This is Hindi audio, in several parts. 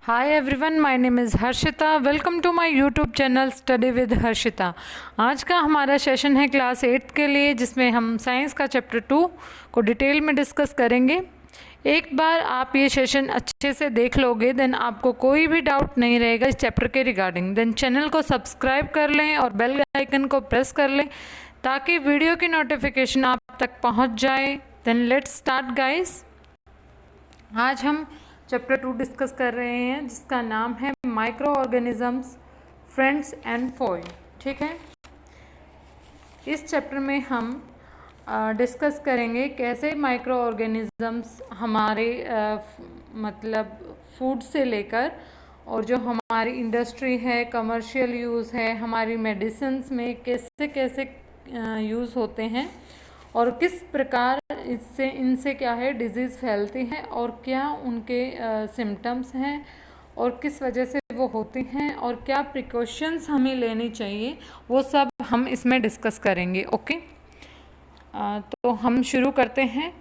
Hi everyone, my name is Harshita. Welcome to my YouTube channel study with Harshita. आज का हमारा सेशन है क्लास 8 के लिए, जिसमें हम साइंस का चैप्टर 2 को डिटेल में डिस्कस करेंगे. एक बार आप ये सेशन अच्छे से देख लोगे देन आपको कोई भी डाउट नहीं रहेगा इस चैप्टर के रिगार्डिंग. देन चैनल को सब्सक्राइब कर लें और बेल आइकन को प्रेस कर लें ताकि वीडियो की नोटिफिकेशन आप तक पहुंच जाए. Then let's start guys. आज हम चैप्टर 2 डिस्कस कर रहे हैं जिसका नाम है micro organisms, friends and Foy. ठीक है, इस चैप्टर में हम डिस्कस करेंगे कैसे माइक्रो ऑर्गेनिजम्स हमारे मतलब फूड से लेकर और जो हमारी इंडस्ट्री है, कमर्शियल यूज़ है, हमारी मेडिसिन्स में कैसे कैसे यूज़ होते हैं और किस प्रकार इनसे क्या है डिजीज़ फैलती है और क्या उनके सिम्टम्स हैं और किस वजह से वो होती हैं और क्या प्रिकॉशंस हमें लेनी चाहिए, वो सब हम इसमें डिस्कस करेंगे. ओके, तो हम शुरू करते हैं.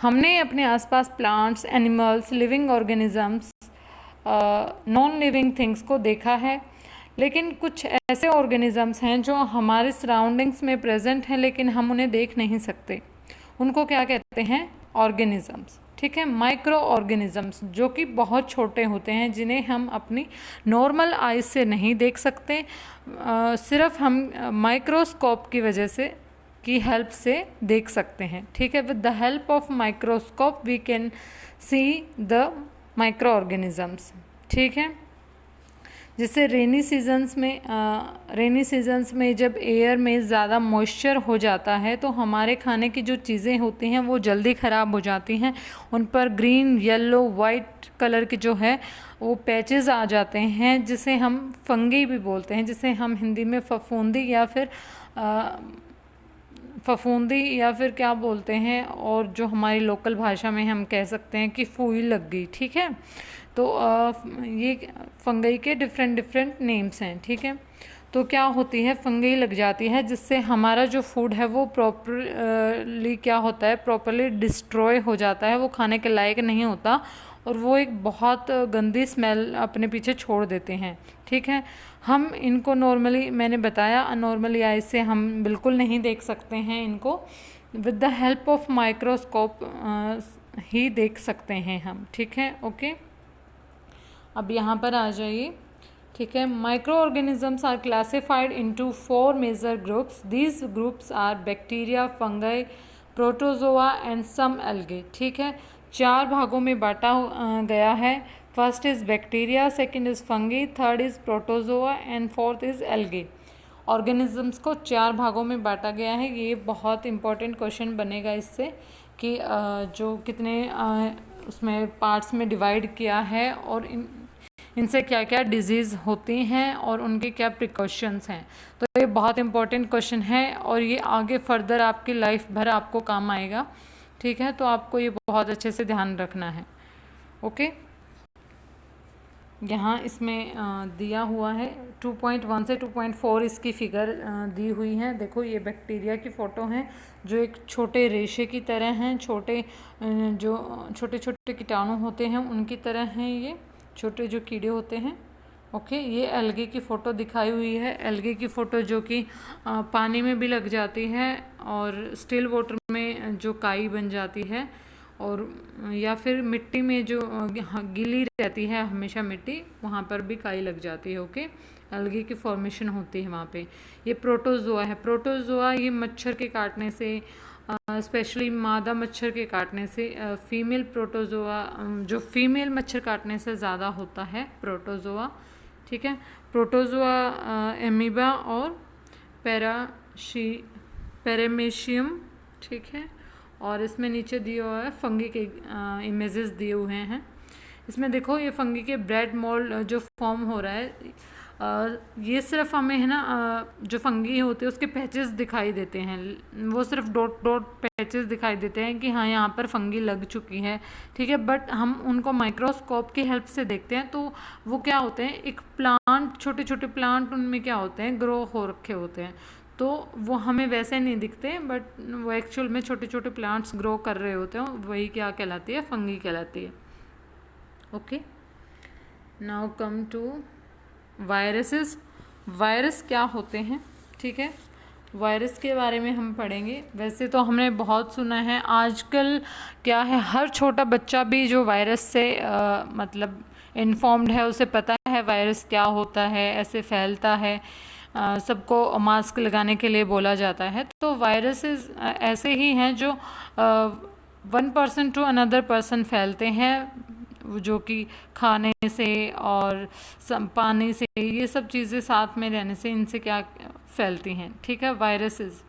हमने अपने आसपास plants, animals, living organisms, non living things को देखा है, लेकिन कुछ ऐसे ऑर्गेनिजम्स हैं जो हमारे सराउंडिंग्स में प्रेजेंट हैं लेकिन हम उन्हें देख नहीं सकते. उनको क्या कहते हैं? ऑर्गेनिजम्स. ठीक है, माइक्रो ऑर्गेनिजम्स जो कि बहुत छोटे होते हैं, जिन्हें हम अपनी नॉर्मल आइज से नहीं देख सकते. सिर्फ हम माइक्रोस्कोप की वजह से की हेल्प से देख सकते हैं. ठीक है, with the help of microscope we can see the micro organisms. ठीक है, जिससे रेनी सीजन्स में जब एयर में ज़्यादा मॉइस्चर हो जाता है तो हमारे खाने की जो चीज़ें होती हैं वो जल्दी ख़राब हो जाती हैं. उन पर ग्रीन, येलो, वाइट कलर के जो है वो पैचेस आ जाते हैं, जिसे हम फंगी भी बोलते हैं, जिसे हम हिंदी में फफूंदी या फिर क्या बोलते हैं, और जो हमारी लोकल भाषा में हम कह सकते हैं कि फूई लग गई. ठीक है, तो ये फंगई के डिफरेंट नेम्स हैं. ठीक है, तो क्या होती है, फंगई लग जाती है जिससे हमारा जो फूड है वो प्रॉपरली डिस्ट्रॉय हो जाता है, वो खाने के लायक नहीं होता और वो एक बहुत गंदी स्मेल अपने पीछे छोड़ देते हैं. ठीक है, हम इनको नॉर्मली, मैंने बताया, अनॉर्मली आइज से हम बिल्कुल नहीं देख सकते हैं. इनको with the help of microscope ही देख सकते हैं हम. ठीक है, ओके, अब यहाँ पर आ जाइए. ठीक है, micro organisms are classified into 4 major groups. These groups are bacteria, fungi, protozoa and some algae. ठीक है, 4 भागों में बांटा गया है. First is bacteria, second is fungi, third is protozoa and fourth is algae. Organisms को 4 भागों में बांटा गया है. ये बहुत इंपॉर्टेंट क्वेश्चन बनेगा इससे कि जो कितने उसमें पार्ट्स में डिवाइड किया है और इनसे क्या क्या डिजीज़ होती हैं और उनके क्या प्रिकॉशंस हैं. तो ये बहुत इंपॉर्टेंट क्वेश्चन है और ये आगे फर्दर आपकी लाइफ भर आपको काम आएगा. ठीक है, तो आपको ये बहुत अच्छे से ध्यान रखना है. ओके, यहाँ इसमें दिया हुआ है 2.1 से 2.4 इसकी फिगर दी हुई है. देखो, ये बैक्टीरिया की फ़ोटो है जो एक छोटे रेशे की तरह हैं, जो छोटे छोटे कीटाणु होते हैं उनकी तरह हैं, ये छोटे जो कीड़े होते हैं. ओके, ये एल्गे की फ़ोटो दिखाई हुई है. एल्गे की फ़ोटो जो कि पानी में भी लग जाती है और स्टिल वाटर में जो काई बन जाती है, और या फिर मिट्टी में जो गीली रहती है हमेशा मिट्टी, वहाँ पर भी काई लग जाती है. ओके, एल्गे की फॉर्मेशन होती है वहाँ पे. ये प्रोटोजोआ है. प्रोटोजोआ ये मच्छर के काटने से, स्पेशली मादा मच्छर के काटने से, फीमेल प्रोटोजोआ जो फीमेल मच्छर काटने से ज़्यादा होता है प्रोटोजोआ. ठीक है, प्रोटोजोआ एमीबा और पैरामेशियम. ठीक है, और इसमें नीचे दिया हुआ है फंगी के इमेजेस दिए हुए हैं. इसमें देखो, ये फंगी के ब्रेड मोल्ड जो फॉर्म हो रहा है, ये सिर्फ हमें है ना जो फंगी होते हैं उसके पैचेस दिखाई देते हैं. वो सिर्फ डॉट डॉट पैचेस दिखाई देते हैं कि हाँ यहाँ पर फंगी लग चुकी है. ठीक है, बट हम उनको माइक्रोस्कोप की हेल्प से देखते हैं तो वो क्या होते हैं, एक प्लांट, छोटे छोटे प्लांट उनमें क्या होते हैं, ग्रो हो रखे होते हैं. तो वो हमें वैसे नहीं दिखते, बट वो एक्चुअल में छोटे छोटे प्लांट्स ग्रो कर रहे होते हैं. वही क्या कहलाती है, फंगी कहलाती है. Okay, now come to viruses. Virus क्या होते हैं, ठीक है, वायरस के बारे में हम पढ़ेंगे। वैसे तो हमने बहुत सुना है, आजकल क्या है, हर छोटा बच्चा भी जो वायरस से मतलब इन्फॉर्म्ड है, उसे पता है वायरस क्या होता है, ऐसे फैलता है, सबको मास्क लगाने के लिए बोला जाता है। तो वायरसेस ऐसे ही हैं जो one person to another person फैलते हैं, जो कि खाने से और पानी से, ये सब चीज़ें साथ में रहने से इनसे क्या फैलती हैं, ठीक है। वायरसेस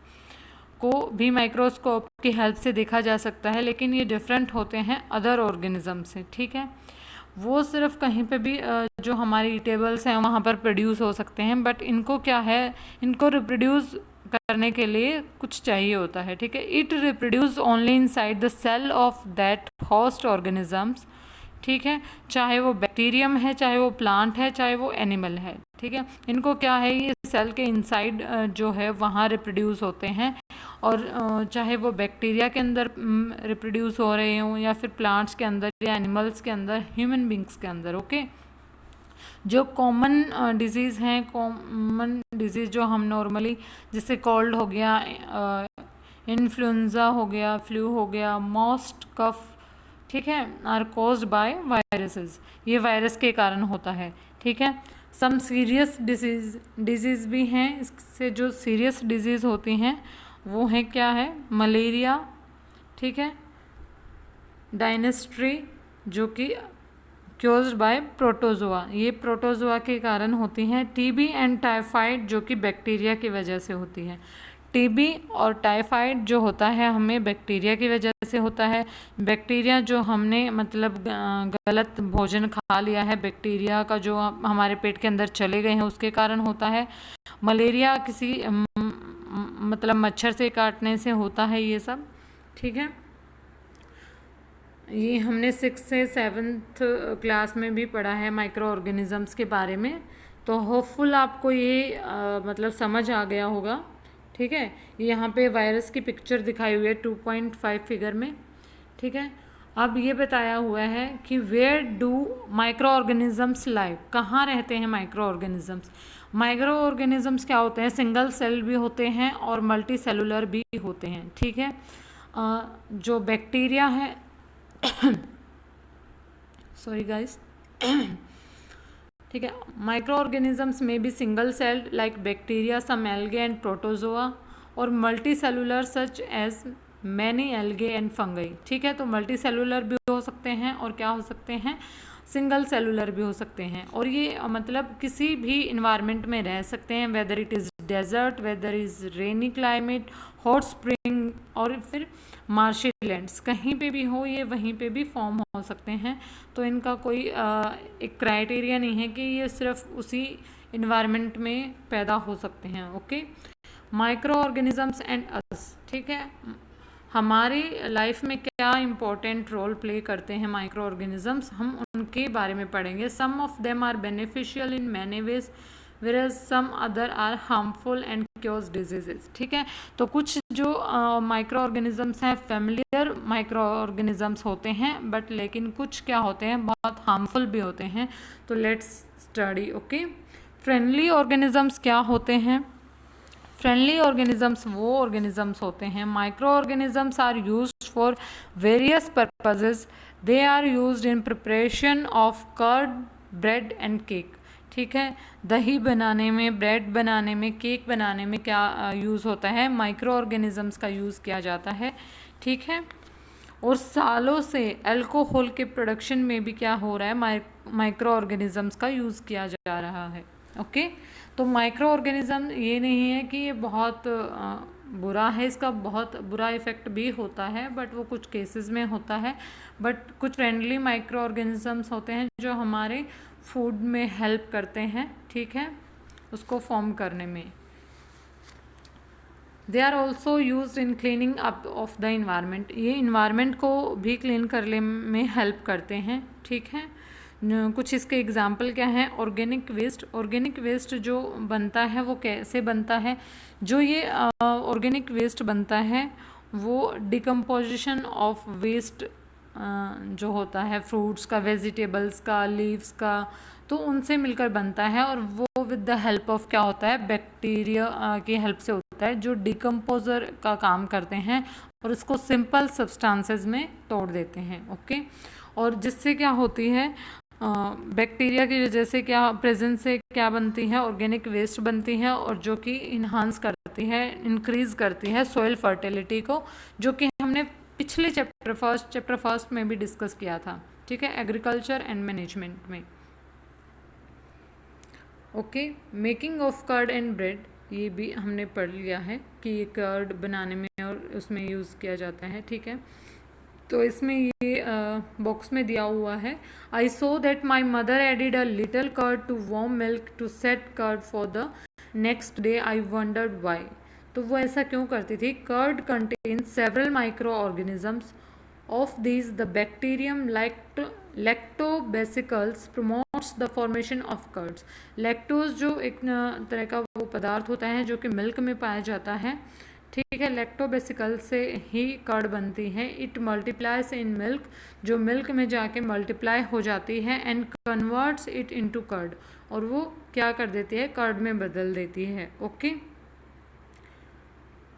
को भी माइक्रोस्कोप की हेल्प से देखा जा सकता है, लेकिन ये डिफरेंट होते हैं अदर ऑर्गेनिज्म से, ठीक है। वो सिर्फ कहीं पे भी जो हमारी ईटेबल्स हैं वहाँ पर प्रोड्यूस हो सकते हैं, बट इनको क्या है, इनको रिप्रोड्यूस करने के लिए कुछ चाहिए होता है, ठीक है। It reproduce only inside the cell of that host organisms, ठीक है, चाहे वो बैक्टीरियम है, चाहे वो प्लांट है, चाहे वो एनिमल है, ठीक है। इनको क्या है, ये सेल के इनसाइड जो है वहाँ रिप्रोड्यूस होते हैं, और चाहे वो बैक्टीरिया के अंदर रिप्रोड्यूस हो रहे हों, या फिर प्लांट्स के अंदर, या एनिमल्स के अंदर, ह्यूमन बींग्स के अंदर, ओके। जो कॉमन डिजीज़ हैं, कॉमन डिजीज़ जो हम नॉर्मली, जैसे कोल्ड हो गया, इन्फ्लुएंजा हो गया, फ्लू हो गया, मॉस्ट, कफ, ठीक है, आर कॉज्ड बाय वायरसेस, ये वायरस के कारण होता है, ठीक है। सम सीरियस डिजीज़ भी हैं, इससे जो सीरियस डिजीज़ होती हैं वो है क्या है, मलेरिया, ठीक है, डायनेस्ट्री, जो कि क्योज्ड बाय प्रोटोजोआ, ये प्रोटोजोआ के कारण होती हैं। टीबी एंड टाइफाइड, जो कि बैक्टीरिया की वजह से होती है। टीबी और टाइफाइड जो होता है हमें बैक्टीरिया की वजह से होता है। बैक्टीरिया जो हमने मतलब गलत भोजन खा लिया है, बैक्टीरिया का जो हमारे पेट के अंदर चले गए हैं उसके कारण होता है। मलेरिया किसी मतलब मच्छर से काटने से होता है, ये सब, ठीक है। ये हमने 6th से 7th क्लास में भी पढ़ा है माइक्रो ऑर्गेनिजम्स के बारे में, तो होपफुल आपको ये मतलब समझ आ गया होगा, ठीक है। यहाँ पे वायरस की पिक्चर दिखाई हुई है 2.5 फिगर में, ठीक है। अब ये बताया हुआ है कि where do micro organisms live, कहाँ रहते हैं माइक्रो ऑर्गेनिजम्स। माइक्रो ऑर्गेनिजम्स क्या होते हैं, सिंगल सेल भी होते हैं और मल्टी सेलुलर भी होते हैं, ठीक है। जो बैक्टीरिया है सॉरी गाइस, ठीक है, माइक्रो ऑर्गेनिजम्स में भी single celled like bacteria, some algae and protozoa, और multi cellular such as many algae and fungi, ठीक है। तो मल्टी सेलुलर भी हो सकते हैं और क्या हो सकते हैं, सिंगल सेलुलर भी हो सकते हैं, और ये मतलब किसी भी इन्वायरमेंट में रह सकते हैं, whether it is desert, whether is rainy climate, hot spring, और फिर मार्शी लैंड्स, कहीं पे भी हो ये वहीं पे भी फॉर्म हो सकते हैं। तो इनका कोई एक क्राइटेरिया नहीं है कि ये सिर्फ उसी इन्वायरमेंट में पैदा हो सकते हैं, ओके। माइक्रो ऑर्गेनिजम्स एंड अस, ठीक है, हमारी लाइफ में क्या इंपॉर्टेंट रोल प्ले करते हैं माइक्रो ऑर्गेनिजम्स, हम उनके बारे में पढ़ेंगे। Some of them are beneficial in many ways, whereas some other are harmful and cause diseases, ठीक है। तो कुछ जो माइक्रो ऑर्गेनिजम्स हैं फेमिलियर माइक्रो ऑर्गेनिजम्स होते हैं, बट लेकिन कुछ क्या होते हैं, बहुत हार्मफुल भी होते हैं। तो let's study, okay. Friendly organisms क्या होते हैं, फ्रेंडली ऑर्गेनिजम्स वो ऑर्गेनिजम्स होते हैं, micro organisms are used for various purposes, they are used in preparation of curd, bread and cake, ठीक है। दही बनाने में, ब्रेड बनाने में, केक बनाने में क्या यूज़ होता है, माइक्रो ऑर्गेनिजम्स का यूज़ किया जाता है, ठीक है। और सालों से अल्कोहल के प्रोडक्शन में भी क्या हो रहा है, माइक्रो ऑर्गेनिजम्स का यूज़ किया जा रहा है, ओके। तो माइक्रो ऑर्गेनिज्म ये नहीं है कि ये बहुत बुरा है, इसका बहुत बुरा इफ़ेक्ट भी होता है, बट वो कुछ केसेस में होता है। बट कुछ फ्रेंडली माइक्रो ऑर्गेनिजम्स होते हैं जो हमारे फूड में हेल्प करते हैं, ठीक है, उसको फॉर्म करने में। They are also use in cleaning up of the environment, ये इन्वायरमेंट को भी क्लीन करने में हेल्प करते हैं, ठीक है। कुछ इसके एग्जाम्पल क्या हैं, ऑर्गेनिक वेस्ट, ऑर्गेनिक वेस्ट जो बनता है वो कैसे बनता है, जो ये ऑर्गेनिक वेस्ट बनता है वो डिकम्पोजिशन ऑफ वेस्ट जो होता है फ्रूट्स का, वेजिटेबल्स का, लीव्स का, तो उनसे मिलकर बनता है। और वो विद द हेल्प ऑफ क्या होता है, बैक्टीरिया की हेल्प से होता है, जो डिकम्पोजर का काम करते हैं और उसको सिंपल सब्सटेंसेस में तोड़ देते हैं। ओके, और जिससे क्या होती है, बैक्टीरिया की वजह से क्या प्रेजेंस से क्या बनती है, ऑर्गेनिक वेस्ट बनती है, और जो कि इन्हांस करती है, इंक्रीज करती है सॉइल फर्टिलिटी को, जो कि हमने पिछले चैप्टर फर्स्ट में भी डिस्कस किया था। ठीक है, एग्रीकल्चर एंड मैनेजमेंट में। Okay, making of curd and bread, ये भी हमने पढ़ लिया है कि ये कर्ड बनाने में और उसमें यूज़ किया जाता है। ठीक है, तो इसमें ये बॉक्स में दिया हुआ है, I saw that my mother added a little curd to warm milk to set curd for the next day, I wondered why. तो वो ऐसा क्यों करती थी? Curd contain several micro organisms, of these the bacterium lactobacillus promotes the formation of curds। लैक्टोज जो एक तरह का वो पदार्थ होता है जो कि मिल्क में पाया जाता है। ठीक है, लैक्टोबेसिकल से ही कर्ड बनती है। इट मल्टीप्लाइज इन मिल्क, जो मिल्क में जाके मल्टीप्लाई हो जाती है, and converts it into curd, और वो क्या कर देती है, कर्ड में बदल देती है। ओके,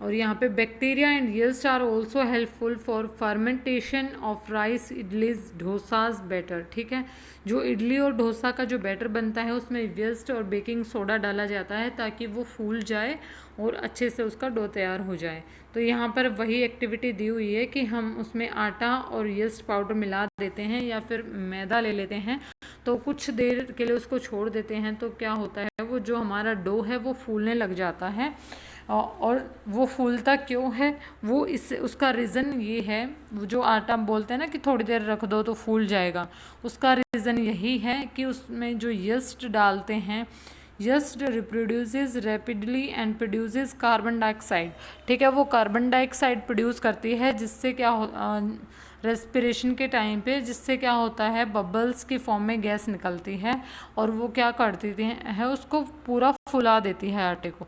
और यहाँ पे bacteria and yeast are also helpful for fermentation of rice, idlis, dosas batter. ठीक है, जो इडली और डोसा का जो बैटर बनता है उसमें यीस्ट और बेकिंग सोडा डाला जाता है ताकि वो फूल जाए और अच्छे से उसका डो तैयार हो जाए। तो यहाँ पर वही एक्टिविटी दी हुई है कि हम उसमें आटा और यीस्ट पाउडर मिला देते हैं या फिर मैदा ले लेते हैं, तो कुछ देर के लिए उसको छोड़ देते हैं, तो क्या होता है, वो जो हमारा डो है वो फूलने लग जाता है। और वो फूलता क्यों है, वो इससे उसका रीज़न ये है, वो जो आटा बोलते हैं ना कि थोड़ी देर रख दो तो फूल जाएगा, उसका रीज़न यही है कि उसमें जो यीस्ट डालते हैं, yeast reproduces rapidly and produces carbon dioxide. ठीक है, वो कार्बन डाइऑक्साइड प्रोड्यूस करती है, जिससे क्या हो रेस्पिरेशन के टाइम पे, जिससे क्या होता है, बबल्स की फॉर्म में गैस निकलती है, और वो क्या करती है, उसको पूरा फुला देती है आटे को।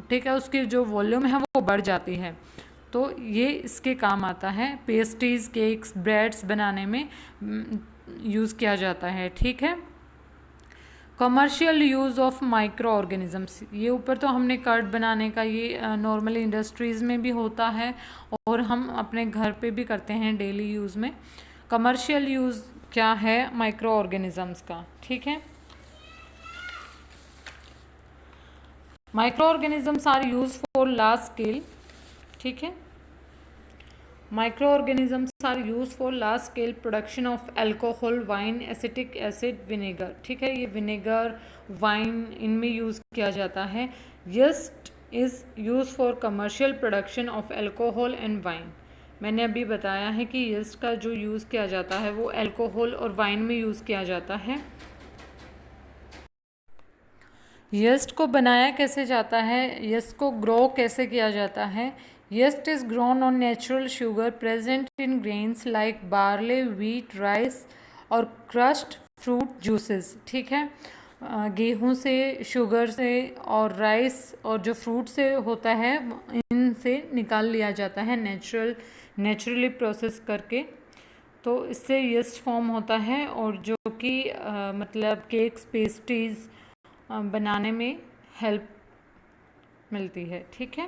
ठीक है, उसकी जो वॉल्यूम है वो बढ़ जाती है, तो ये इसके काम आता है। पेस्ट्रीज, केक्स, ब्रेड्स बनाने में यूज़ किया जाता है। ठीक है, commercial use of micro organisms, ये ऊपर तो हमने कर्ड बनाने का, ये नॉर्मली इंडस्ट्रीज़ में भी होता है और हम अपने घर पे भी करते हैं डेली यूज़ में। कमर्शियल यूज़ क्या है माइक्रो ऑर्गेनिजम्स का? ठीक है, micro organisms are use for large scale. ठीक है, micro organisms are use for large scale production of alcohol, wine, acetic acid, vinegar. ठीक है, ये विनेगर, वाइन, इनमें यूज़ किया जाता है। Yeast is use for commercial production of alcohol and wine. मैंने अभी बताया है कि यीस्ट का जो यूज़ किया जाता है वो एल्कोहल और वाइन में यूज़ किया जाता है। यीस्ट को बनाया कैसे जाता है, यीस्ट को ग्रो कैसे किया जाता है? Yeast is grown on natural sugar present in grains like barley, wheat, rice और क्रश्ड फ्रूट जूसेस। ठीक है, गेहूं से, शुगर से और राइस और जो फ्रूट से होता है, इनसे निकाल लिया जाता है नेचुरली प्रोसेस करके, तो इससे यीस्ट फॉर्म होता है, और जो कि मतलब केक्स, पेस्ट्रीज बनाने में हेल्प मिलती है। ठीक है,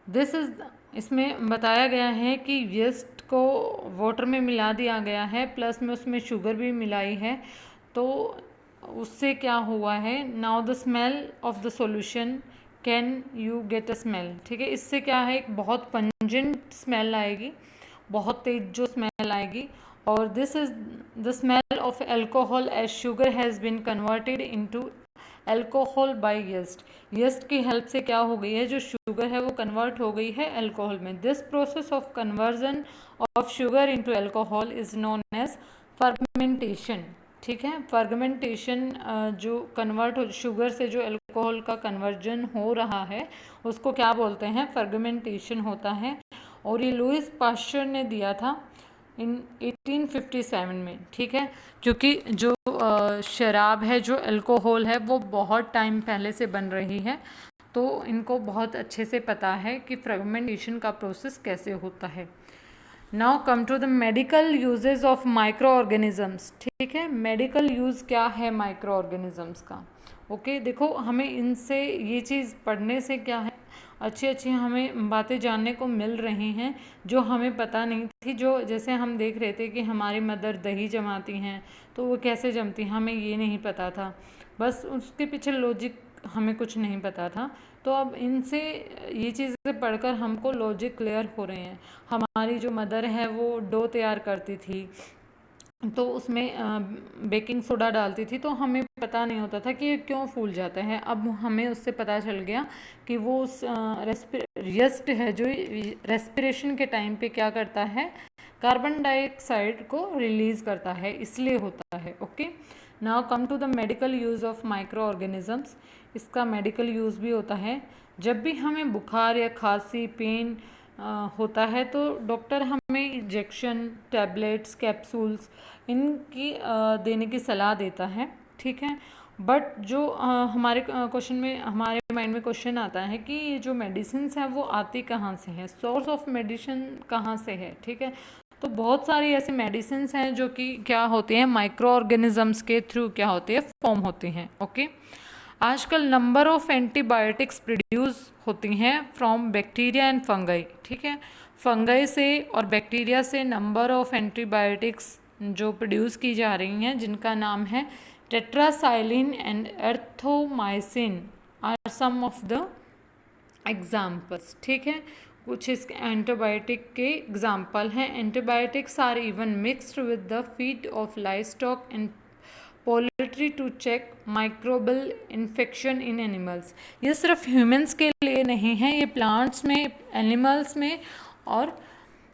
दिस इज़, इसमें बताया गया है कि यीस्ट को वाटर में मिला दिया गया है, प्लस में उसमें शुगर भी मिलाई है, तो उससे क्या हुआ है, now the smell of the solution, can you get a smell. ठीक है, इससे क्या है, एक बहुत पंजेंट स्मेल आएगी, बहुत तेज जो स्मेल आएगी, और this is the smell of alcohol as sugar has been converted into alcohol by yeast. Yeast की हेल्प से क्या हो गई है, जो शुगर है वो कन्वर्ट हो गई है एल्कोहल में। This process of conversion of sugar into alcohol is known as fermentation. ठीक है, फर्मेंटेशन जो कन्वर्ट हो, शुगर से जो एल्कोहल का कन्वर्जन हो रहा है उसको क्या बोलते हैं, फर्मेंटेशन होता है। और ये लुईस पाश्चर ने दिया था इन 1857 में। ठीक है, क्योंकि जो शराब है, जो अल्कोहल है, वो बहुत टाइम पहले से बन रही है, तो इनको बहुत अच्छे से पता है कि फर्मेंटेशन का प्रोसेस कैसे होता है। Now come to the medical uses of micro organisms. ठीक है, मेडिकल यूज़ क्या है माइक्रो ऑर्गेनिजम्स का। ओके देखो, हमें इनसे ये चीज़ पढ़ने से क्या है, अच्छी अच्छी हमें बातें जानने को मिल रही हैं जो हमें पता नहीं थी। जो जैसे हम देख रहे थे कि हमारी मदर दही जमाती हैं, तो वो कैसे जमती हैं हमें ये नहीं पता था, बस उसके पीछे लॉजिक हमें कुछ नहीं पता था। तो अब इनसे ये चीज़ें पढ़कर हमको लॉजिक क्लियर हो रहे हैं। हमारी जो मदर है वो डो तैयार करती थी, तो उसमें बेकिंग सोडा डालती थी, तो हमें पता नहीं होता था कि ये क्यों फूल जाता है। अब हमें उससे पता चल गया कि वो उस यस्ट है जो रेस्पिरेशन के टाइम पे क्या करता है, कार्बन डाइऑक्साइड को रिलीज़ करता है, इसलिए होता है। Okay, now come to the medical use of micro organisms. इसका मेडिकल यूज़ भी होता है। जब भी हमें बुखार या खांसी, पेन होता है तो डॉक्टर हमें इंजेक्शन, टैबलेट्स, कैप्सूल्स इनकी देने की सलाह देता है। ठीक है, बट जो हमारे क्वेश्चन में, हमारे माइंड में क्वेश्चन आता है कि ये जो मेडिसिन हैं वो आती कहाँ से हैं, सोर्स ऑफ मेडिसिन कहाँ से है। ठीक है, तो बहुत सारी ऐसी मेडिसिन हैं जो कि क्या होती हैं, माइक्रो ऑर्गेनिजम्स के थ्रू क्या होती है, फॉर्म होती हैं। ओके, आजकल नंबर ऑफ एंटीबायोटिक्स प्रोड्यूस होती हैं फ्रॉम बैक्टीरिया एंड फंगाई। ठीक है, फंगाई से और बैक्टीरिया से नंबर ऑफ एंटीबायोटिक्स जो प्रोड्यूस की जा रही हैं, जिनका नाम है tetracycline and erythromycin are some of the examples. ठीक है, कुछ इस एंटीबायोटिक के एग्जाम्पल हैं। Antibiotics are even mixed with the feed of livestock and poultry to check microbial infection in animals. ये सिर्फ ह्यूमंस के लिए नहीं है, ये प्लांट्स में, एनिमल्स में और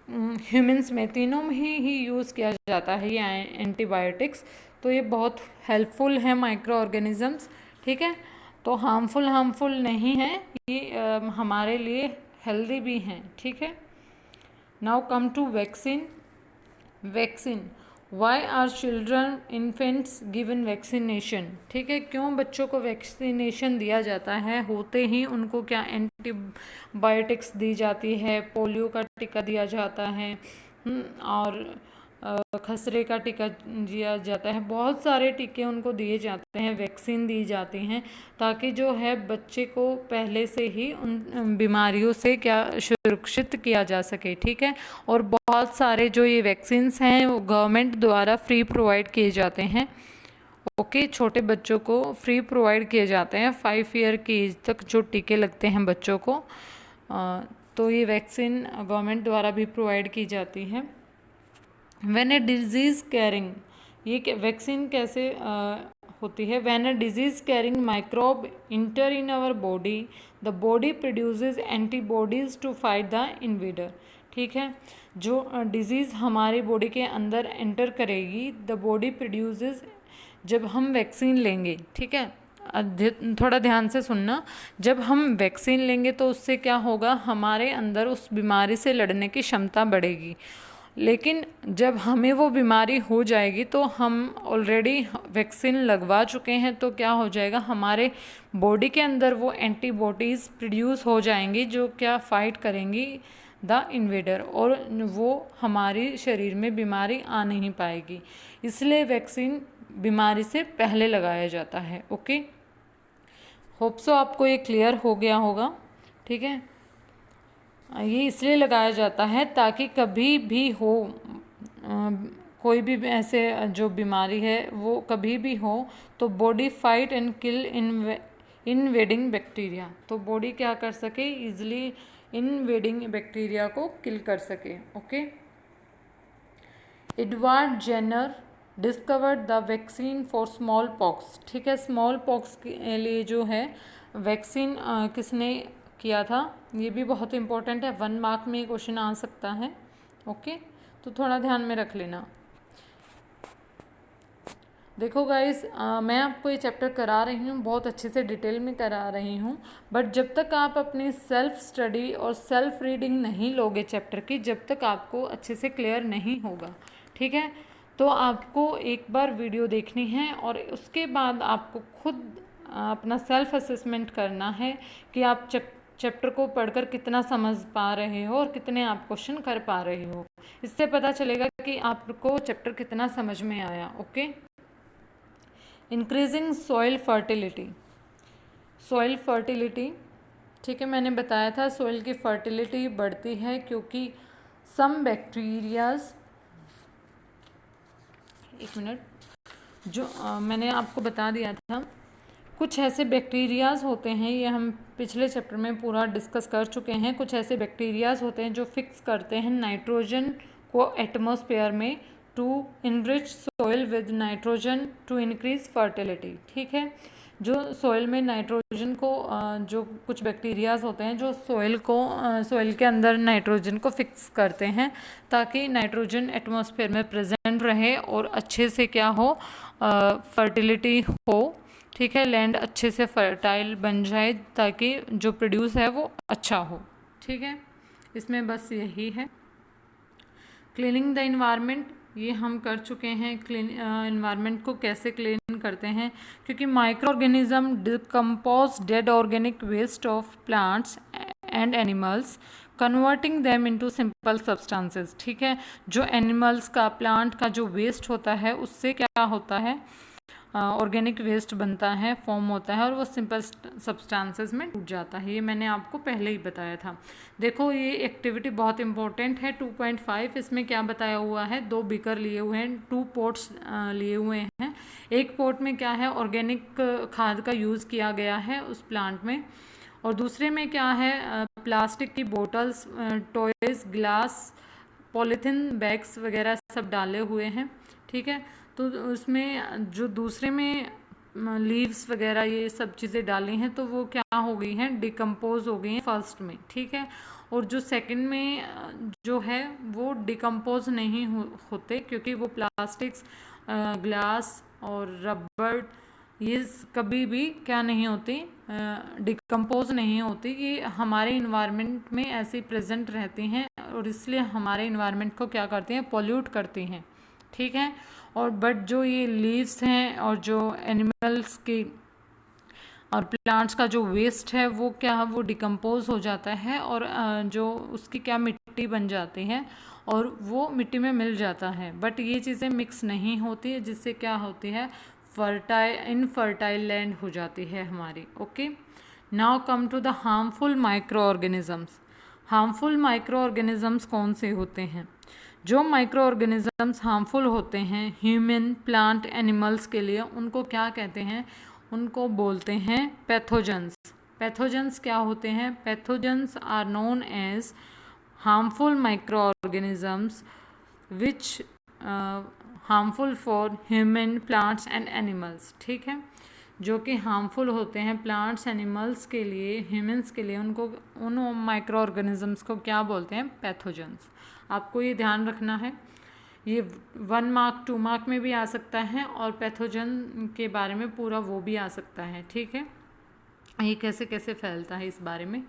ह्यूमंस में, तीनों में ही यूज़ किया जाता है ये एंटीबायोटिक्स। तो ये बहुत हेल्पफुल है माइक्रो ऑर्गेनिजम्स। ठीक है, तो हार्मफुल नहीं है ये, हमारे लिए हेल्दी भी हैं। ठीक है, now come to vaccine. Vaccine, why are children infants given vaccination. ठीक है, क्यों बच्चों को वैक्सीनेशन दिया जाता है, होते ही उनको क्या एंटीबायोटिक्स दी जाती है, पोलियो का टीका दिया जाता है और खसरे का टीका दिया जाता है, बहुत सारे टीके उनको दिए जाते हैं, वैक्सीन दी जाती हैं, ताकि जो है बच्चे को पहले से ही उन बीमारियों से क्या सुरक्षित किया जा सके। ठीक है, और बहुत सारे जो ये वैक्सीन्स हैं वो गवर्नमेंट द्वारा फ्री प्रोवाइड किए जाते हैं। ओके, छोटे बच्चों को फ्री प्रोवाइड किए जाते हैं, 5 ईयर की एज तक जो टीके लगते हैं बच्चों को, तो ये वैक्सीन गवर्नमेंट द्वारा भी प्रोवाइड की जाती है। व्हेन ए डिजीज़ कैरिंग, ये वैक्सीन कैसे होती है, when a disease carrying microbe enter in our body, the body produces antibodies to fight the invader. ठीक है, जो डिजीज़ हमारी बॉडी के अंदर एंटर करेगी, द बॉडी प्रोड्यूसेस, जब हम वैक्सीन लेंगे, ठीक है, थोड़ा ध्यान से सुनना, जब हम वैक्सीन लेंगे तो उससे क्या होगा, हमारे अंदर उस बीमारी से लड़ने की क्षमता बढ़ेगी। लेकिन जब हमें वो बीमारी हो जाएगी तो हम ऑलरेडी वैक्सीन लगवा चुके हैं, तो क्या हो जाएगा, हमारे बॉडी के अंदर वो एंटीबॉडीज़ प्रोड्यूस हो जाएंगी जो क्या फाइट करेंगी द इन्वेडर, और वो हमारे शरीर में बीमारी आ नहीं पाएगी। इसलिए वैक्सीन बीमारी से पहले लगाया जाता है। ओके, होप सो आपको ये क्लियर हो गया होगा। ठीक है, ये इसलिए लगाया जाता है ताकि कभी भी हो, कोई भी ऐसे जो बीमारी है वो कभी भी हो तो body fight and kill invading bacteria, तो बॉडी क्या कर सके, इजिली इनवेडिंग बैक्टीरिया को किल कर सके। Okay, Edward Jenner discovered the vaccine for small pox. ठीक है, स्मॉल पॉक्स के लिए जो है वैक्सीन किसने किया था, ये भी बहुत इंपॉर्टेंट है, 1 मार्क में ये क्वेश्चन आ सकता है। ओके, तो थोड़ा ध्यान में रख लेना। देखो गाइस, मैं आपको ये चैप्टर करा रही हूँ, बहुत अच्छे से डिटेल में करा रही हूँ, बट जब तक आप अपनी सेल्फ स्टडी और सेल्फ रीडिंग नहीं लोगे चैप्टर की, जब तक आपको अच्छे से क्लियर नहीं होगा। ठीक है, तो आपको एक बार वीडियो देखनी है और उसके बाद आपको खुद अपना सेल्फ असेसमेंट करना है कि आप चैप्टर को पढ़कर कितना समझ पा रहे हो और कितने आप क्वेश्चन कर पा रहे हो। इससे पता चलेगा कि आपको चैप्टर कितना समझ में आया। Okay. Increasing soil fertility. Soil fertility, ठीक है, मैंने बताया था सॉइल की फर्टिलिटी बढ़ती है क्योंकि सम बैक्टीरियाज, एक मिनट, जो मैंने आपको बता दिया था, कुछ ऐसे बैक्टीरियाज होते हैं, ये हम पिछले चैप्टर में पूरा डिस्कस कर चुके हैं। कुछ ऐसे बैक्टीरियाज होते हैं जो फिक्स करते हैं नाइट्रोजन को एटमॉस्फेयर में to enrich soil with nitrogen to increase fertility. ठीक है, जो सॉइल में नाइट्रोजन को जो कुछ बैक्टीरियाज होते हैं जो सॉइल के अंदर नाइट्रोजन को फिक्स करते हैं ताकि नाइट्रोजन एटमॉस्फेयर में प्रेजेंट रहे और अच्छे से क्या हो, फर्टिलिटी हो। ठीक है, लैंड अच्छे से फर्टाइल बन जाए ताकि जो प्रोड्यूस है वो अच्छा हो। ठीक है, इसमें बस यही है। क्लीनिंग द इन्वायरमेंट, ये हम कर चुके हैं। इन्वायरमेंट को कैसे क्लीन करते हैं, क्योंकि micro organism decompose dead organic waste of plants and animals converting them into simple substances. ठीक है, जो एनिमल्स का, प्लांट का जो वेस्ट होता है उससे क्या होता है, ऑर्गेनिक वेस्ट बनता है, फॉर्म होता है और वो सिंपल सब्सटेंसेस में टूट जाता है। ये मैंने आपको पहले ही बताया था। देखो ये एक्टिविटी बहुत इंपॉर्टेंट है। 2.5 इसमें क्या बताया हुआ है, 2 बीकर लिए हुए हैं, 2 पोट्स लिए हुए हैं। एक पोट में क्या है, ऑर्गेनिक खाद का यूज़ किया गया है उस प्लांट में, और दूसरे में क्या है, प्लास्टिक की bottles, toys, glass, polythene bags वगैरह सब डाले हुए हैं। ठीक है, तो उसमें जो दूसरे में लीव्स वगैरह ये सब चीज़ें डाली हैं तो वो क्या हो गई हैं, डिकम्पोज हो गई हैं फर्स्ट में। ठीक है, और जो सेकंड में जो है वो डिकम्पोज नहीं होते क्योंकि वो प्लास्टिक्स, ग्लास और रबड़ ये कभी भी क्या नहीं होती, डिकम्पोज नहीं होती। ये हमारे इन्वायरमेंट में ऐसे प्रेजेंट रहती हैं और इसलिए हमारे इन्वायरमेंट को क्या करती हैं, पॉल्यूट करती हैं। ठीक है, और बट जो ये लीव्स हैं और जो एनिमल्स की और प्लांट्स का जो वेस्ट है वो क्या, वो डिकम्पोज हो जाता है और जो उसकी क्या मिट्टी बन जाती है और वो मिट्टी में मिल जाता है। बट ये चीज़ें मिक्स नहीं होती है जिससे क्या होती है, इनफर्टाइल लैंड हो जाती है हमारी। Okay, now come to the harmful micro organisms. Harmful micro organisms कौन से होते हैं? जो माइक्रो ऑर्गेनिजम्स हार्मफुल होते हैं ह्यूमन, प्लांट, एनिमल्स के लिए, उनको क्या कहते हैं, उनको बोलते हैं पैथोजेंस। पैथोजेंस क्या होते हैं? Pathogens are known as harmful micro organisms which harmful for human, plants and animals. ठीक है, जो कि हार्मफुल होते हैं प्लांट्स, एनिमल्स के लिए, ह्यूमंस के लिए, उनको, उन माइक्रो ऑर्गेनिजम्स को क्या बोलते हैं? पैथोजेंस। आपको ये ध्यान रखना है, ये 1 मार्क 2 मार्क में भी आ सकता है और पैथोजन के बारे में पूरा वो भी आ सकता है। ठीक है, ये कैसे कैसे फैलता है इस बारे में।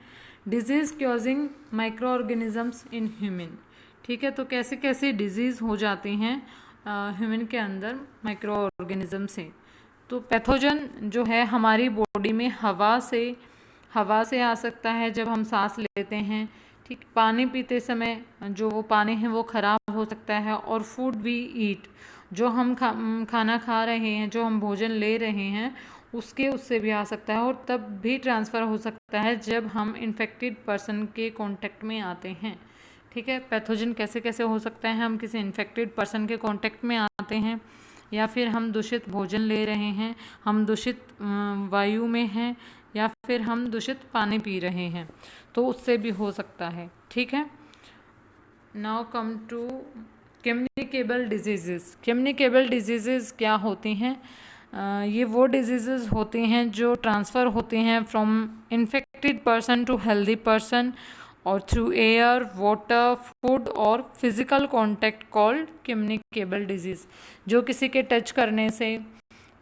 Disease causing micro organisms in human. ठीक है, तो कैसे कैसे डिजीज़ हो जाती हैं ह्यूमन के अंदर माइक्रो ऑर्गेनिज्म से। तो पैथोजन जो है हमारी बॉडी में हवा से आ सकता है जब हम सांस लेते हैं। ठीक, पानी पीते समय जो वो पानी है वो ख़राब हो सकता है, और फूड वी ईट, जो हम खाना खा रहे हैं, जो हम भोजन ले रहे हैं उससे भी आ सकता है, और तब भी ट्रांसफ़र हो सकता है जब हम इन्फेक्टेड पर्सन के कांटेक्ट में आते हैं। ठीक है, पैथोजन कैसे कैसे हो सकता है, हम किसी इन्फेक्टेड पर्सन के कांटेक्ट में आते हैं, या फिर हम दूषित भोजन ले रहे हैं, हम दूषित वायु में हैं, या फिर हम दूषित पानी पी रहे हैं, तो उससे भी हो सकता है। ठीक है, now come to communicable diseases. Communicable diseases क्या होती हैं? ये वो डिजीज़ेस होती हैं जो ट्रांसफ़र होती हैं from infected person to healthy person और थ्रू एयर, वाटर, फूड और physical contact called communicable disease. जो किसी के टच करने से,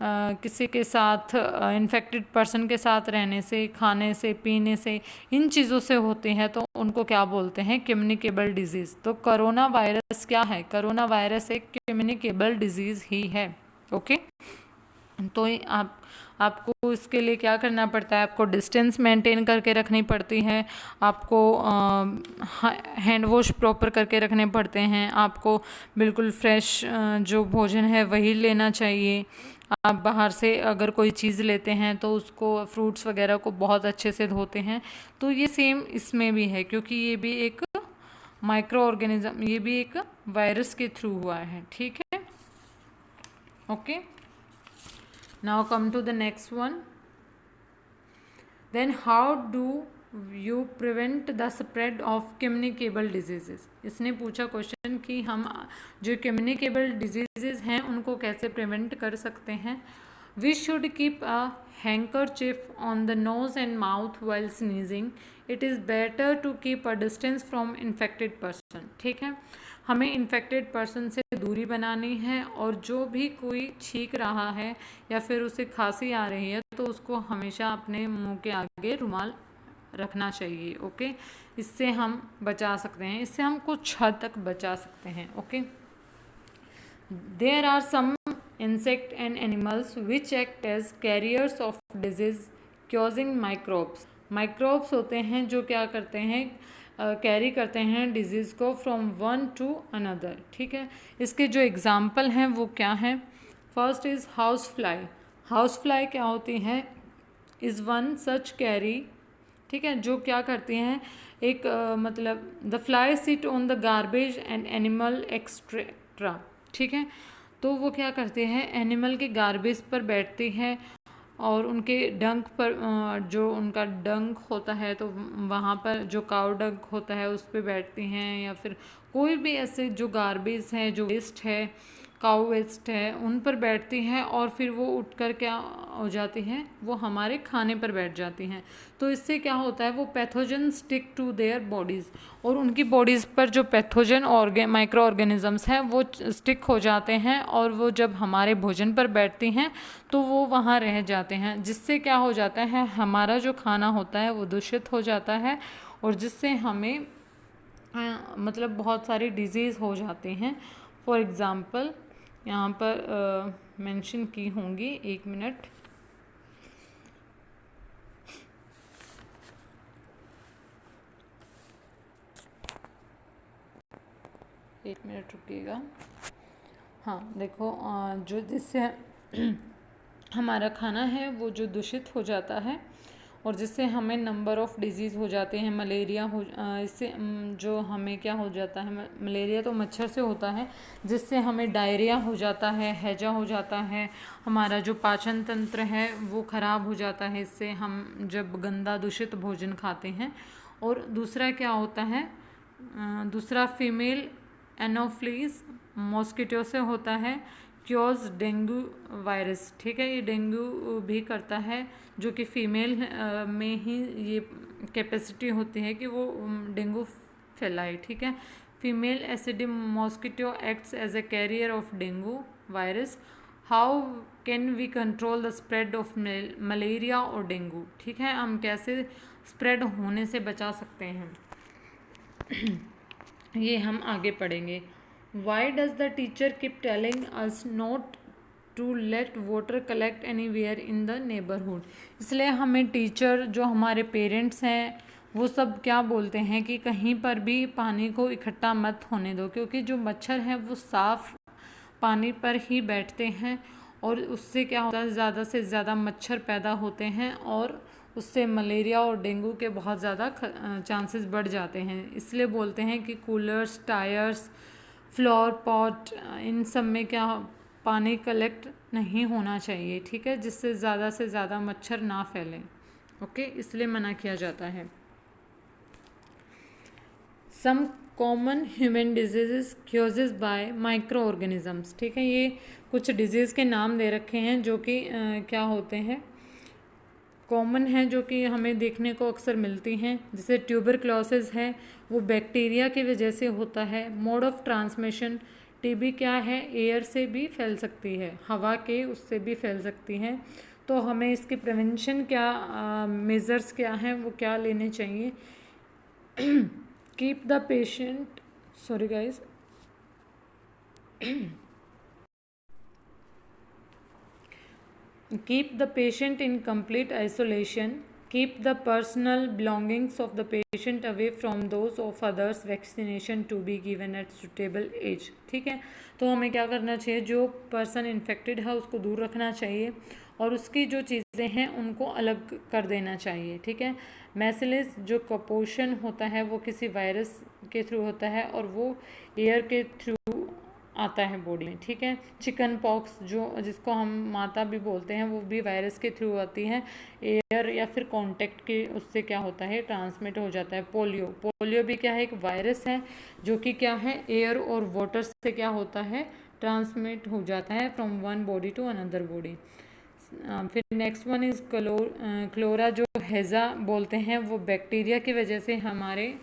किसी के साथ, इन्फेक्टेड पर्सन के साथ रहने से, खाने से, पीने से, इन चीज़ों से होती हैं तो उनको क्या बोलते हैं? Communicable disease. तो कोरोना वायरस क्या है? कोरोना वायरस एक कम्युनिकेबल डिजीज़ ही है। ओके, तो आपको इसके लिए क्या करना पड़ता है, आपको डिस्टेंस मेंटेन करके रखनी पड़ती है, आपको हैंड वॉश प्रॉपर करके रखने पड़ते हैं, आपको बिल्कुल फ्रेश जो भोजन है वही लेना चाहिए। आप बाहर से अगर कोई चीज़ लेते हैं तो उसको फ्रूट्स वगैरह को बहुत अच्छे से धोते हैं। तो ये सेम इसमें भी है, क्योंकि ये भी एक माइक्रो ऑर्गेनिज्म, ये भी एक वायरस के थ्रू हुआ है। ठीक है, okay. Now come to the next one. Then how do you prevent the spread of communicable diseases? इसने पूछा क्वेश्चन कि हम जो communicable diseases हैं उनको कैसे प्रिवेंट कर सकते हैं। We should keep a handkerchief on the nose and mouth while sneezing. It is better to keep a distance from infected person. ठीक है, हमें इन्फेक्टेड पर्सन से दूरी बनानी है, और जो भी कोई छींक रहा है या फिर उसे खांसी आ रही है तो उसको हमेशा अपने मुंह के आगे रुमाल रखना चाहिए। ओके, इससे हम बचा सकते हैं, इससे हम कुछ हद तक बचा सकते हैं। Okay, there are some insect and animals which act as carriers of disease causing microbes. Microbes होते हैं जो क्या करते हैं, कैरी करते हैं डिजीज़ को फ्रॉम वन टू अनदर। ठीक है, इसके जो एग्जाम्पल हैं वो क्या हैं। First is house fly. House fly क्या होती है, इज़ वन सच कैरी, ठीक है, जो क्या करती हैं, एक मतलब the fly sit on the garbage and animal extra. ठीक है, तो वो क्या करते हैं, एनिमल के गार्बेज पर बैठती है और उनके डंक पर, जो उनका डंक होता है तो वहाँ पर जो काउ डंक होता है उस पर बैठती हैं, या फिर कोई भी ऐसे जो गार्बेज है, जो वेस्ट है, काउ वेस्ट है, उन पर बैठती हैं, और फिर वो उठकर क्या हो जाती हैं, वो हमारे खाने पर बैठ जाती हैं। तो इससे क्या होता है, वो pathogen stick to their bodies, और उनकी बॉडीज़ पर जो पैथोजन माइक्रो ऑर्गेनिजम्स हैं वो स्टिक हो जाते हैं, और वो जब हमारे भोजन पर बैठती हैं तो वो वहाँ रह जाते हैं, जिससे क्या हो जाता है, हमारा जो खाना होता है वो दूषित हो जाता है, और जिससे हमें मतलब बहुत सारी डिजीज़ हो जाती हैं। फॉर एग्ज़ाम्पल यहाँ पर मेंशन की होंगी, एक मिनट, रुकिएगा। हाँ देखो, जो जिससे हमारा खाना है वो जो दूषित हो जाता है, और जिससे हमें नंबर ऑफ़ डिजीज़ हो जाते हैं, मलेरिया हो, इससे जो हमें क्या हो जाता है, मलेरिया तो मच्छर से होता है, जिससे हमें डायरिया हो जाता है, हैजा हो जाता है, हमारा जो पाचन तंत्र है वो ख़राब हो जाता है, इससे हम जब गंदा दूषित भोजन खाते हैं। और दूसरा क्या होता है, दूसरा फीमेल एनोफ्लीज मॉस्किटो से होता है, क्योज डेंगू वायरस। ठीक है, ये डेंगू भी करता है, जो कि फीमेल में ही ये कैपेसिटी होती है कि वो डेंगू फैलाए। ठीक है, फीमेल एसिडी mosquito acts as a carrier of dengue virus. How can we control the spread of malaria और डेंगू। ठीक है, हम कैसे स्प्रेड होने से बचा सकते हैं ये हम आगे पढ़ेंगे। Why does the teacher keep telling us not to let water collect anywhere in the neighbourhood. इसलिए हमें टीचर, जो हमारे पेरेंट्स हैं, वो सब क्या बोलते हैं कि कहीं पर भी पानी को इकट्ठा मत होने दो, क्योंकि जो मच्छर हैं वो साफ़ पानी पर ही बैठते हैं, और उससे क्या होता है, ज़्यादा से ज़्यादा मच्छर पैदा होते हैं, और उससे मलेरिया और डेंगू के बहुत ज़्यादा चांसेस बढ़ जाते हैं। इसलिए बोलते हैं कि कूलर्स, टायर्स, फ्लोर पॉट, इन सब में क्या पानी कलेक्ट नहीं होना चाहिए। ठीक है, जिससे ज़्यादा से ज़्यादा मच्छर ना फैलें। ओके, इसलिए मना किया जाता है। Some common human disease causes by micro organisms. ठीक है, ये कुछ डिजीज़ के नाम दे रखे हैं जो कि क्या होते हैं, कॉमन है, जो कि हमें देखने को अक्सर मिलती हैं। जैसे ट्यूबरक्लोसिस है, वो बैक्टीरिया की वजह से होता है। मोड ऑफ ट्रांसमिशन, टीबी क्या है, एयर से भी फैल सकती है, हवा के उससे भी फैल सकती है। तो हमें इसकी प्रिवेंशन क्या, मेजर्स क्या हैं, वो क्या लेने चाहिए। Keep the patient, sorry guys, keep the patient in complete isolation, keep the personal belongings of the patient away from those of others, vaccination to be given at suitable age। ठीक है, तो हमें क्या करना चाहिए, जो पर्सन इन्फेक्टेड है उसको दूर रखना चाहिए और उसकी जो चीज़ें हैं उनको अलग कर देना चाहिए। ठीक है, मैसिलिस जो कपोषण होता है वो किसी वायरस के थ्रू होता है और वो एयर के थ्रू आता है बॉडी में। ठीक है, चिकन पॉक्स जो जिसको हम माता भी बोलते हैं वो भी वायरस के थ्रू आती है, एयर या फिर कांटेक्ट के उससे क्या होता है, ट्रांसमिट हो जाता है। पोलियो, पोलियो भी क्या है, एक वायरस है जो कि क्या है, एयर और वाटर से क्या होता है, ट्रांसमिट हो जाता है from one body to another body. फिर नेक्स्ट वन इज़ क्लोरा जो हैज़ा बोलते हैं, वो बैक्टीरिया की वजह से हमारे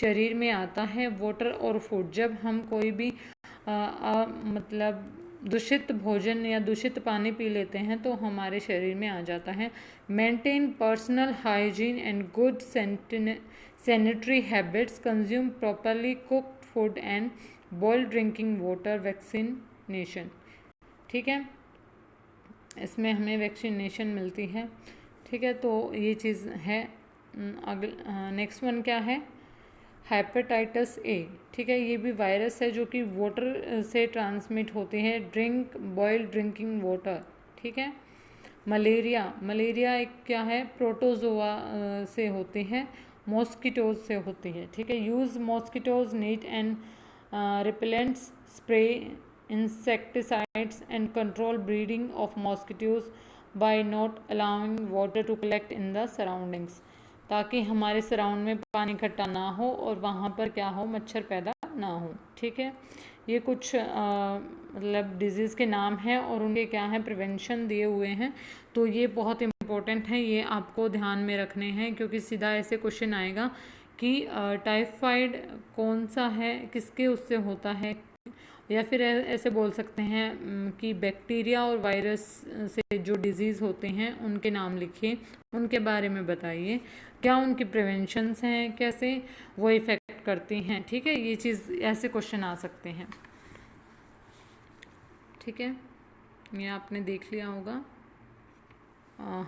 शरीर में आता है। वाटर और फूड, जब हम कोई भी मतलब दूषित भोजन या दूषित पानी पी लेते हैं तो हमारे शरीर में आ जाता है। Maintain personal hygiene and good sanitary habits, consume properly cooked food and boiled drinking water, vaccination. ठीक है, इसमें हमें वैक्सीनेशन मिलती है। ठीक है, तो ये चीज़ है। नेक्स्ट वन क्या है, हेपेटाइटिस ए। ठीक है, ये भी वायरस है जो कि वाटर से ट्रांसमिट होते हैं। Drink boiled drinking water. ठीक है, मलेरिया, मलेरिया एक क्या है, प्रोटोजोआ से होती है, मॉस्किटोज से होती है। ठीक है, use mosquitoes net and repellents, spray insecticides and control breeding of mosquitoes by not allowing water to collect in the surroundings, ताकि हमारे सराउंड में पानी इकट्ठा ना हो और वहाँ पर क्या हो, मच्छर पैदा ना हो। ठीक है, ये कुछ मतलब डिजीज़ के नाम हैं और उनके क्या हैं, प्रिवेंशन दिए हुए हैं। तो ये बहुत इम्पोर्टेंट है, ये आपको ध्यान में रखने हैं क्योंकि सीधा ऐसे क्वेश्चन आएगा कि टाइफाइड कौन सा है, किसके उससे होता है, या फिर ऐसे बोल सकते हैं कि बैक्टीरिया और वायरस से जो डिजीज़ होते हैं उनके नाम लिखिए, उनके बारे में बताइए, क्या उनकी प्रिवेंशंस हैं, कैसे वो इफ़ेक्ट करती हैं। ठीक है, ये चीज़ ऐसे क्वेश्चन आ सकते हैं। ठीक है, ये आपने देख लिया होगा।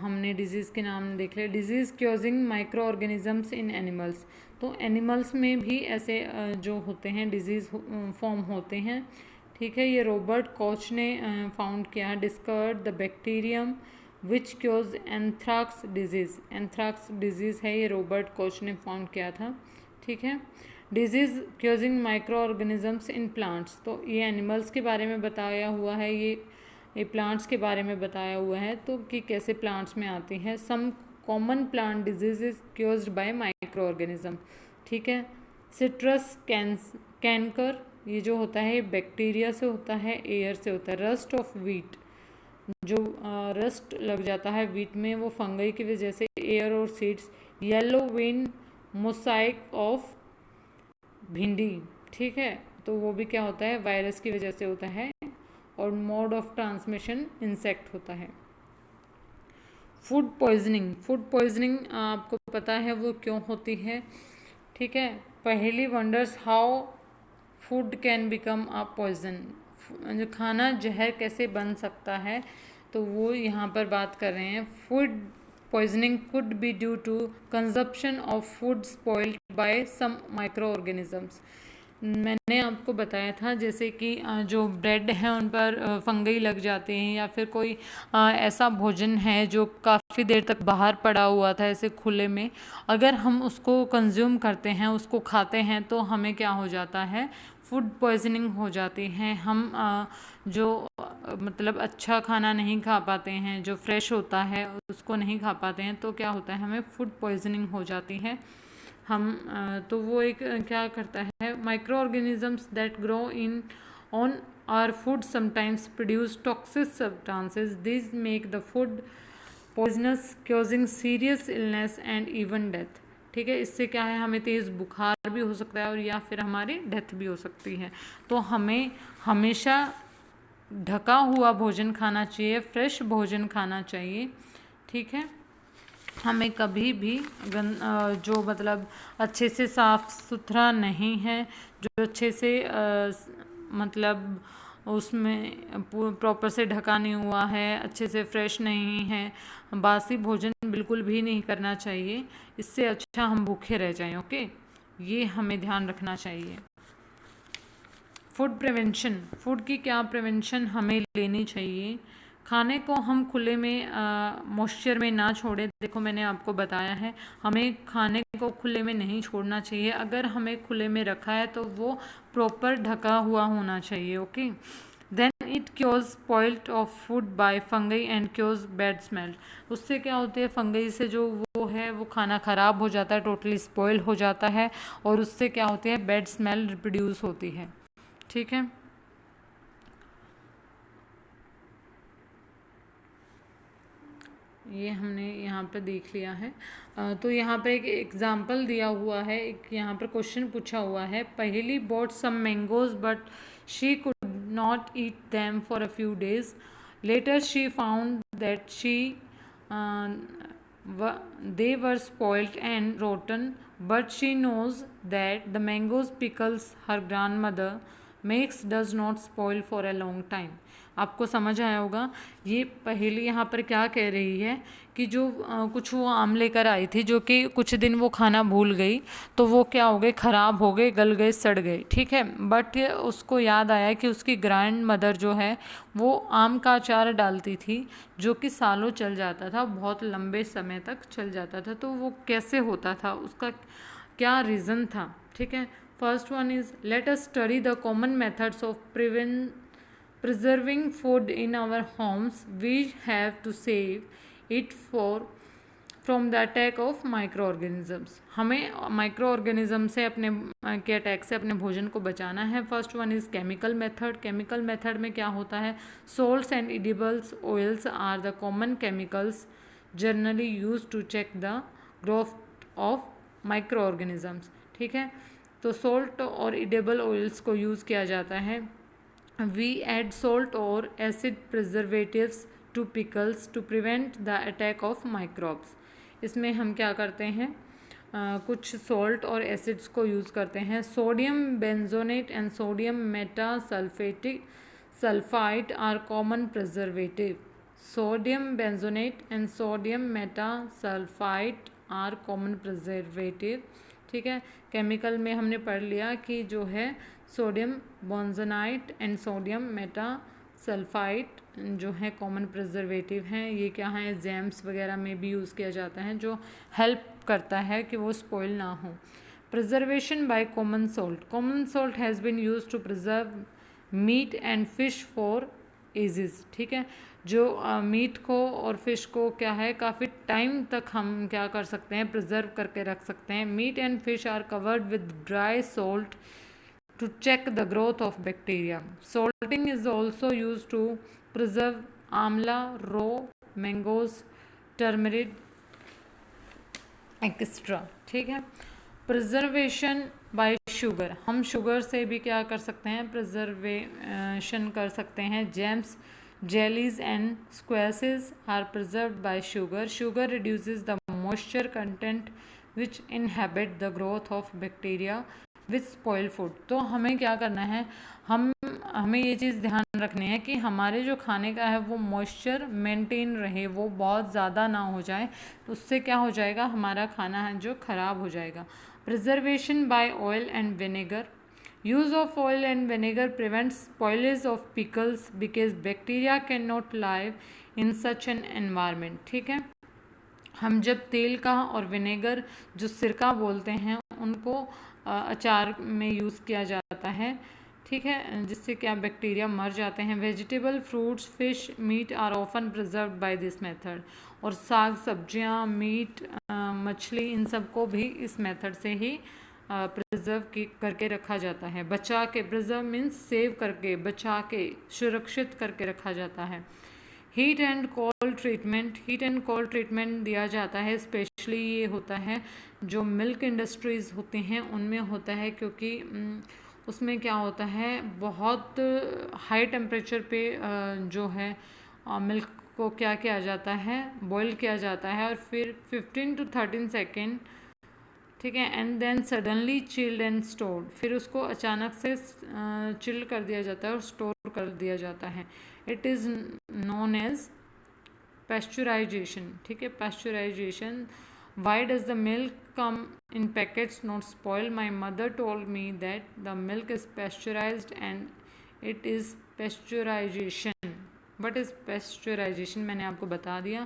हमने डिजीज़ के नाम देख लिया। Disease causing micro organisms in animals, तो एनिमल्स में भी ऐसे जो होते हैं डिजीज़ फॉर्म होते हैं। ठीक है, ये रॉबर्ट कॉच ने फाउंड किया, discovered the bacterium which cause anthrax disease. Anthrax disease है, ये रॉबर्ट कॉच ने फाउंड किया था। ठीक है, disease causing micro organisms in plants, तो ये एनिमल्स के बारे में बताया हुआ है, ये प्लांट्स के बारे में बताया हुआ है, तो कि कैसे प्लांट्स में आती हैं। Some common plant disease caused by micro organism. ठीक है, सिट्रस कैंकर, ये जो होता है बैक्टीरिया से होता है, एयर से होता है। रस्ट ऑफ वीट, जो रस्ट लग जाता है वीट में, वो फंगई की वजह से, एयर और seeds. Yellow vein mosaic of भिंडी। ठीक है, तो वो भी क्या होता है, वायरस की वजह से होता है और मोड ऑफ ट्रांसमिशन इंसेक्ट होता है। फूड पॉइजनिंग, फूड पॉइजनिंग आपको पता है वो क्यों होती है। ठीक है, Paheli wonders how food can become a poison, जो खाना जहर कैसे बन सकता है, तो वो यहाँ पर बात कर रहे हैं। Food poisoning could be due to consumption of food spoiled by some micro organisms. मैंने आपको बताया था जैसे कि जो ब्रेड है उन पर फंगई लग जाते हैं, या फिर कोई ऐसा भोजन है जो काफ़ी देर तक बाहर पड़ा हुआ था ऐसे खुले में, अगर हम उसको कंज्यूम करते हैं, उसको खाते हैं, तो हमें क्या हो जाता है, फूड पॉइजनिंग हो जाती है। हम जो मतलब अच्छा खाना नहीं खा पाते हैं, जो फ्रेश होता है उसको नहीं खा पाते हैं, तो क्या होता है, हमें फूड पॉइजनिंग हो जाती है। हम तो वो एक क्या करता है, micro organisms that grow in on our food sometimes produce toxic substances, this make the food poisonous, causing serious illness and even death. ठीक है, इससे क्या है, हमें तेज़ बुखार भी हो सकता है और या फिर हमारी डेथ भी हो सकती है। तो हमें हमेशा ढका हुआ भोजन खाना चाहिए, फ्रेश भोजन खाना चाहिए। ठीक है, हमें कभी भी जो मतलब अच्छे से साफ़ सुथरा नहीं है, जो अच्छे से मतलब उसमें प्रॉपर से ढका नहीं हुआ है, अच्छे से फ्रेश नहीं है। बासी भोजन बिल्कुल भी नहीं करना चाहिए, इससे अच्छा हम भूखे रह जाएं। ओके, ये हमें ध्यान रखना चाहिए। फूड प्रिवेंशन, फूड की क्या प्रिवेंशन हमें लेनी चाहिए। खाने को हम खुले में मॉइस्चर में ना छोड़ें। देखो मैंने आपको बताया है, हमें खाने को खुले में नहीं छोड़ना चाहिए। अगर हमें खुले में रखा है तो वो प्रॉपर ढका हुआ होना चाहिए। Okay, then it causes spoiled of food by fungi and causes bad smell. उससे क्या होती है, फंगई से जो वो है वो खाना ख़राब हो जाता है, टोटली स्पॉइल हो जाता है, और उससे क्या होती है, बैड स्मेल रिप्रोड्यूस होती है। ठीक है, ये हमने यहाँ पे देख लिया है। तो यहाँ पे एक एग्जाम्पल दिया हुआ है, एक यहाँ पर क्वेश्चन पूछा हुआ है। Paheli bought some mangoes but she could not eat them for a few days. Later she found that they were spoiled and rotten, but she knows that the mangoes pickles her grandmother makes does not spoil for a long time. आपको समझ आया होगा। ये पहेली यहाँ पर क्या कह रही है कि जो कुछ वो आम लेकर आई थी, जो कि कुछ दिन वो खाना भूल गई, तो वो क्या हो गए, ख़राब हो गए, गल गए, सड़ गए। ठीक है, बट उसको याद आया कि उसकी ग्रैंड मदर जो है वो आम का अचार डालती थी, जो कि सालों चल जाता था, बहुत लंबे समय तक चल जाता था। तो वो कैसे होता था, उसका क्या रीज़न था। ठीक है, first one is let us study the common methods of preserving food in our homes. We have to save it from the attack of microorganisms. हमें माइक्रो ऑर्गेनिज्म से अपने के अटैक से अपने भोजन को बचाना है। First one is chemical method. Chemical method में क्या होता है, salts and edibles oils are the common chemicals generally use to check the growth of micro organisms. ठीक है, तो सोल्ट और एडिबल ऑयल्स को यूज़ किया जाता है। We add salt or acid preservatives to pickles to prevent the attack of microbes. इसमें हम क्या करते हैं, कुछ सॉल्ट और एसिड्स को यूज़ करते हैं। Sodium benzoate and sodium metasulphatic sulphide are common preservative. Sodium benzoate and sodium metasulphide are common preservative. ठीक है, केमिकल में हमने पढ़ लिया कि जो है सोडियम बेंजोनाइट एंड सोडियम मेटासल्फाइड जो है कॉमन प्रिजर्वेटिव हैं। ये क्या है, जैम्स वगैरह में भी यूज़ किया जाता है, जो हेल्प करता है कि वो स्पॉइल ना हो। Preservation by common salt. Common salt has been used to preserve meat and fish for ages. ठीक है, जो मीट को और फिश को क्या है, काफ़ी टाइम तक हम क्या कर सकते हैं, प्रिजर्व करके रख सकते हैं। Meat and fish are covered with dry salt to check the growth of bacteria. Salting is also used to preserve amla, raw mangoes, turmeric, extra. ठीक है, प्रिजर्वेशन बाय शुगर। हम शुगर से भी क्या कर सकते हैं, प्रिजर्वेशन कर सकते हैं। Jams, jellies and squashes are preserved by sugar. Sugar reduces the moisture content which inhibit the growth of bacteria which spoil food. तो हमें क्या करना है, हमें ये चीज़ ध्यान रखनी है कि हमारे जो खाने का है वो मॉइस्चर मेंटेन रहे, वो बहुत ज़्यादा ना हो जाए। उससे क्या हो जाएगा, हमारा खाना है जो ख़राब हो जाएगा। Preservation by oil and vinegar. Use of oil and vinegar prevents spoilage of pickles because bacteria cannot live in such an environment. ठीक है, हम जब तेल का और विनेगर जो सिरका बोलते हैं उनको अचार में यूज़ किया जाता है। ठीक है, जिससे क्या बैक्टीरिया मर जाते हैं। Vegetable, fruits, fish, meat are often preserve by this method. और साग सब्जियां, मीट, मछली, इन सब को भी इस मेथड से ही प्रिजर्व करके रखा जाता है। बचा के, प्रिजर्व मीन्स सेव करके, बचा के, सुरक्षित करके रखा जाता है। Heat and cold treatment. Heat and cold treatment दिया जाता है, स्पेशली ये होता है जो मिल्क इंडस्ट्रीज़ होती हैं उनमें होता है, क्योंकि उसमें क्या होता है, बहुत हाई टेम्परेचर पे जो है मिल्क को क्या किया जाता है, बॉईल किया जाता है, और फिर 15 to 13 सेकेंड, ठीक है, and then suddenly chilled and stored. फिर उसको अचानक से चिल्ड कर दिया जाता है और स्टोर कर दिया जाता है। It is known as pasteurisation, ठीक है, pasteurisation. Why does the milk come in packets not spoil? My mother told me that the milk is pasteurised and it is pasteurisation. What is pasteurisation? मैंने आपको बता दिया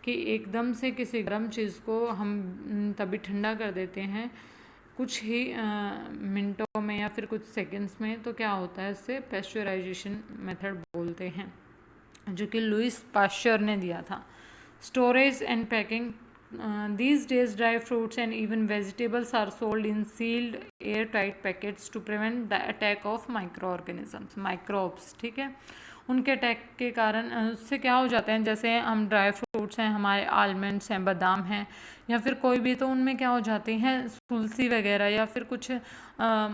कि एकदम से किसी गर्म चीज़ को हम तभी ठंडा कर देते हैं कुछ ही मिनटों में या फिर कुछ सेकंड्स में, तो क्या होता है, इससे पैस्चराइजेशन मेथड बोलते हैं, जो कि लुइस पाश्चर ने दिया था। Storage and packing. These days dry fruits and even vegetables are sold in sealed airtight packets to prevent the attack of microorganisms, microbes, ठीक है। उनके अटैक के कारण उससे क्या हो जाते हैं, जैसे हम ड्राई फ्रूट्स हैं, हमारे आलमंड्स हैं, बादाम हैं, या फिर कोई भी, तो उनमें क्या हो जाती हैं, तुलसी वगैरह या फिर कुछ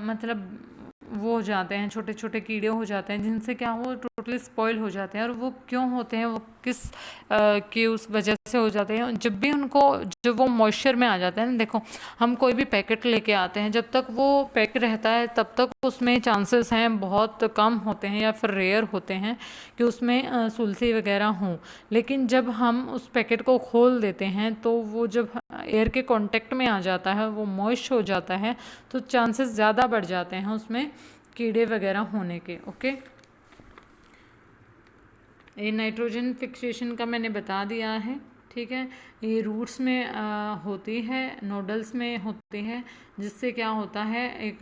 मतलब वो हो जाते हैं, छोटे छोटे कीड़े हो जाते हैं, जिनसे क्या वो टोटली स्पॉइल हो जाते हैं। और वो क्यों होते हैं, वो किस की उस वजह से हो जाते हैं, जब भी उनको, जब वो मॉइस्चर में आ जाते हैं ना, देखो हम कोई भी पैकेट लेके आते हैं, जब तक वो पैक रहता है तब तक उसमें चांसेस हैं बहुत कम होते हैं या फिर रेयर होते हैं कि उसमें तुलसी वगैरह हों। लेकिन जब हम उस पैकेट को खोल देते हैं तो वो जब एयर के कांटेक्ट में आ जाता है, वो मॉइस्ट हो जाता है, तो चांसेस ज़्यादा बढ़ जाते हैं उसमें कीड़े वगैरह होने के। ओके, ये नाइट्रोजन फिक्सेशन का मैंने बता दिया है, ठीक है। ये रूट्स में होती है, नोडल्स में होती है, जिससे क्या होता है, एक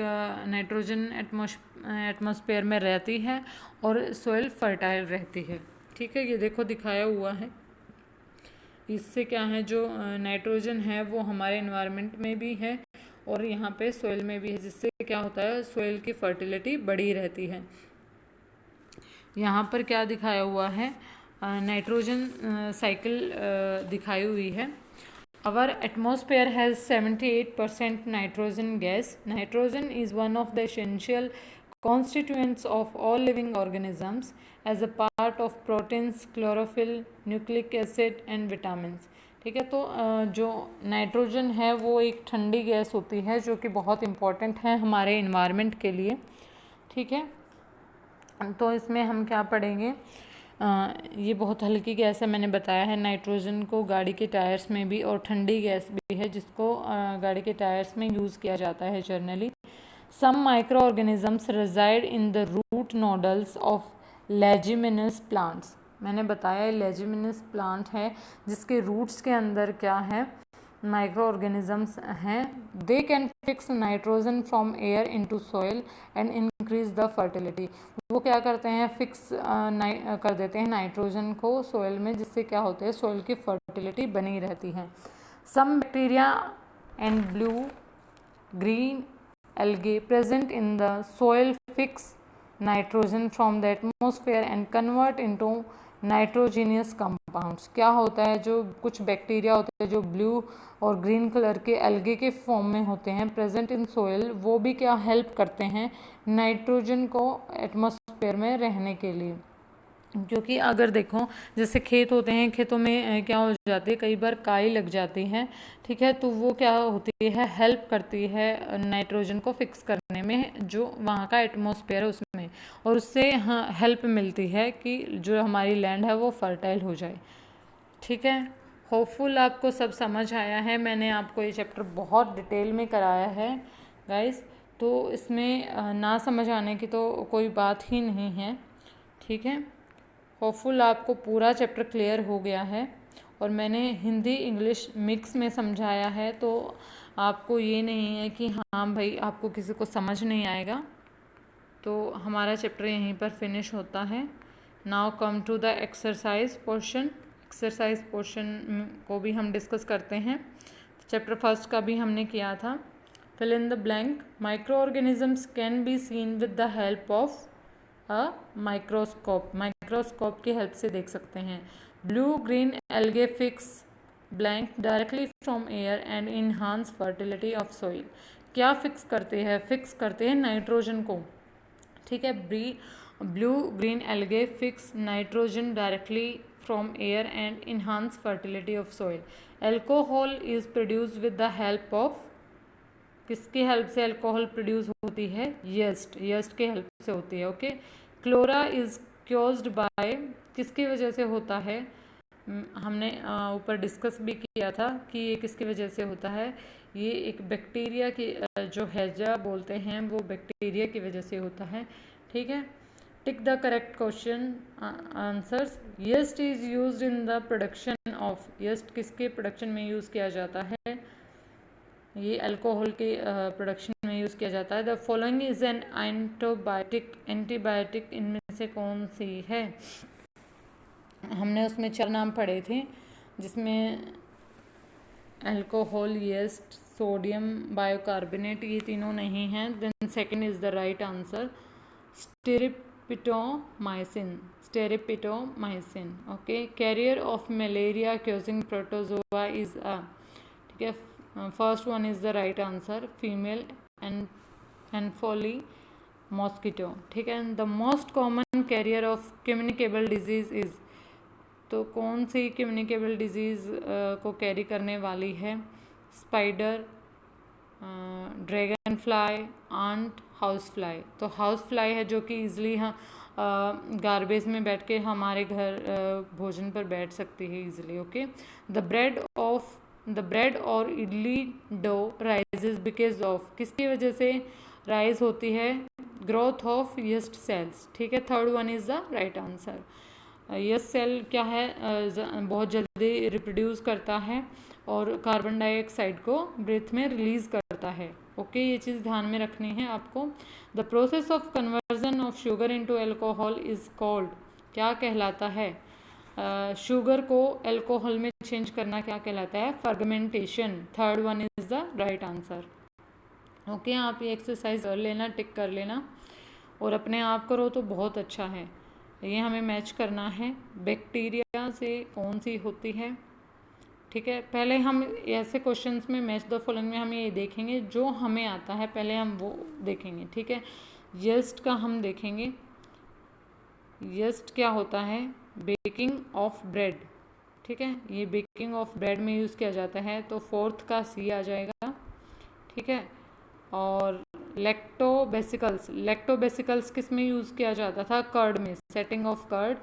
नाइट्रोजन एटमॉस्फेयर में रहती है और सॉइल फर्टाइल रहती है, ठीक है। ये देखो दिखाया हुआ है। इससे क्या है, जो नाइट्रोजन है वो हमारे एनवायरनमेंट में भी है और यहाँ पे सॉइल में भी है, जिससे क्या होता है, सॉइल की फर्टिलिटी बढ़ी रहती है। यहाँ पर क्या दिखाया हुआ है, नाइट्रोजन साइकिल दिखाई हुई है। Our atmosphere has 78% nitrogen gas. Nitrogen is one of the essential constituents of all living organisms as a part of proteins, chlorophyll, nucleic acid and vitamins, ठीक है। तो जो नाइट्रोजन है वो एक ठंडी गैस होती है जो कि बहुत इम्पॉर्टेंट है हमारे इन्वायरमेंट के लिए, ठीक है। तो इसमें हम क्या पढ़ेंगे, ये बहुत हल्की गैस है, मैंने बताया है। नाइट्रोजन को गाड़ी के टायर्स में भी, और ठंडी गैस भी है जिसको गाड़ी के टायर्स में यूज़ किया जाता है generally. Some microorganisms reside in the root nodules of leguminous plants. मैंने बताया लेज्यूमिनस प्लांट है जिसके रूट्स के अंदर क्या है, माइक्रो ऑर्गेनिजम्स हैं। They can fix nitrogen from air into soil and increase the fertility. वो क्या करते हैं, फिक्स कर देते हैं नाइट्रोजन को सॉइल में, जिससे क्या होता है, सॉइल की फर्टिलिटी बनी रहती है। Some bacteria and blue green algae present in the soil fix nitrogen from the atmosphere and convert into nitrogenous compounds। क्या होता है, जो कुछ बैक्टीरिया होते हैं जो ब्लू और ग्रीन कलर के एल्गे के फॉर्म में होते हैं प्रेजेंट इन सोइल, वो भी क्या हेल्प करते हैं नाइट्रोजन को एटमॉस्फेयर में रहने के लिए। क्योंकि अगर देखो जैसे खेत होते हैं, खेतों में क्या हो जाती है, कई बार काई लग जाती है, ठीक है। तो वो क्या होती है, हेल्प करती है नाइट्रोजन को फिक्स करने में, जो वहाँ का एटमॉस्फेयर है उसमें, और उससे हाँ हेल्प मिलती है कि जो हमारी लैंड है वो फर्टाइल हो जाए, ठीक है। होपफुल आपको सब समझ आया है। मैंने आपको ये चैप्टर बहुत डिटेल में कराया है गाइस, तो इसमें ना समझ आने की तो कोई बात ही नहीं है, ठीक है। होपफुल आपको पूरा चैप्टर क्लियर हो गया है, और मैंने हिंदी इंग्लिश मिक्स में समझाया है, तो आपको ये नहीं है कि हाँ भाई आपको किसी को समझ नहीं आएगा। तो हमारा चैप्टर यहीं पर फिनिश होता है। Now come to the exercise portion. Exercise portion को भी हम डिस्कस करते हैं। चैप्टर फर्स्ट का भी हमने किया था। Fill in the blank. Microorganisms can be seen with the help of a microscope. Microscope की हेल्प से देख सकते हैं। Blue green algae fix blank directly from air and enhance fertility of soil. क्या फिक्स करते हैं, फिक्स करते हैं नाइट्रोजन को, ठीक है। Blue green algae fix nitrogen directly from air and enhance fertility of soil. Alcohol is produce with the help of, किसकी हेल्प से एल्कोहल प्रोड्यूस होती है, यस्ट, यस्ट के हेल्प से होती है, ओके। क्लोरा इज़ क्योज्ड बाय, किसकी वजह से होता है? हमने ऊपर डिस्कस भी किया था कि ये किसकी वजह से होता है। ये एक बैक्टीरिया की जो हैजा बोलते हैं वो बैक्टीरिया की वजह से होता है। ठीक है, tick the correct question answers. Yeast is used in the production of, yeast किसके प्रोडक्शन में यूज़ किया जाता है? ये अल्कोहल के प्रोडक्शन में यूज़ किया जाता है। The following is an antibiotic, antibiotic इनमें से कौन सी है? हमने उसमें 4 नाम पढ़े थे जिसमें अल्कोहल, यीस्ट, सोडियम बायोकार्बोनेट, ये तीनों नहीं हैं। Then second is the right answer streptomycin, streptomycin. Okay, carrier of malaria causing protozoa is a, ठीक है, first one is the right answer female anopheles mosquito. ठीक है, the most common carrier of communicable disease is, तो कौन सी कम्युनिकेबल डिजीज़ को कैरी करने वाली है? Spider, dragonfly, ant, house fly. तो हाउस फ्लाई है जो कि ईज़िली हाँ गार्बेज में बैठ के हमारे घर भोजन पर बैठ सकती है ईज़िली। ओके, द ब्रेड और idli dough rises because of, किसकी वजह से राइज होती है? Growth of yeast cells. ठीक है, third one is the right answer. Yeast cell क्या है? बहुत जल्दी रिप्रोड्यूस करता है और कार्बन डाइऑक्साइड को ब्रेथ में रिलीज करता है। ओके, ये चीज़ ध्यान में रखनी है आपको। The process of conversion of sugar into alcohol is called, क्या कहलाता है? शुगर को अल्कोहल में चेंज करना क्या कहलाता है? Fermentation. Third one is the right answer. Okay, आप ये एक्सरसाइज कर लेना, टिक कर लेना और अपने आप करो तो बहुत अच्छा है। ये हमें मैच करना है बैक्टीरिया से कौन सी होती है। ठीक है, पहले हम ऐसे क्वेश्चंस में मैच द फॉलोइंग में हम ये देखेंगे जो हमें आता है, पहले हम वो देखेंगे। ठीक है, यीस्ट का हम देखेंगे। यीस्ट क्या होता है? Baking of bread. ठीक है, ये बेकिंग ऑफ ब्रेड में यूज़ किया जाता है, तो फोर्थ का सी आ जाएगा। ठीक है, और लैक्टोबेसिकल्स, लैक्टोबेसिकल्स किस में यूज़ किया जाता था? कर्ड में, सेटिंग ऑफ कर्ड।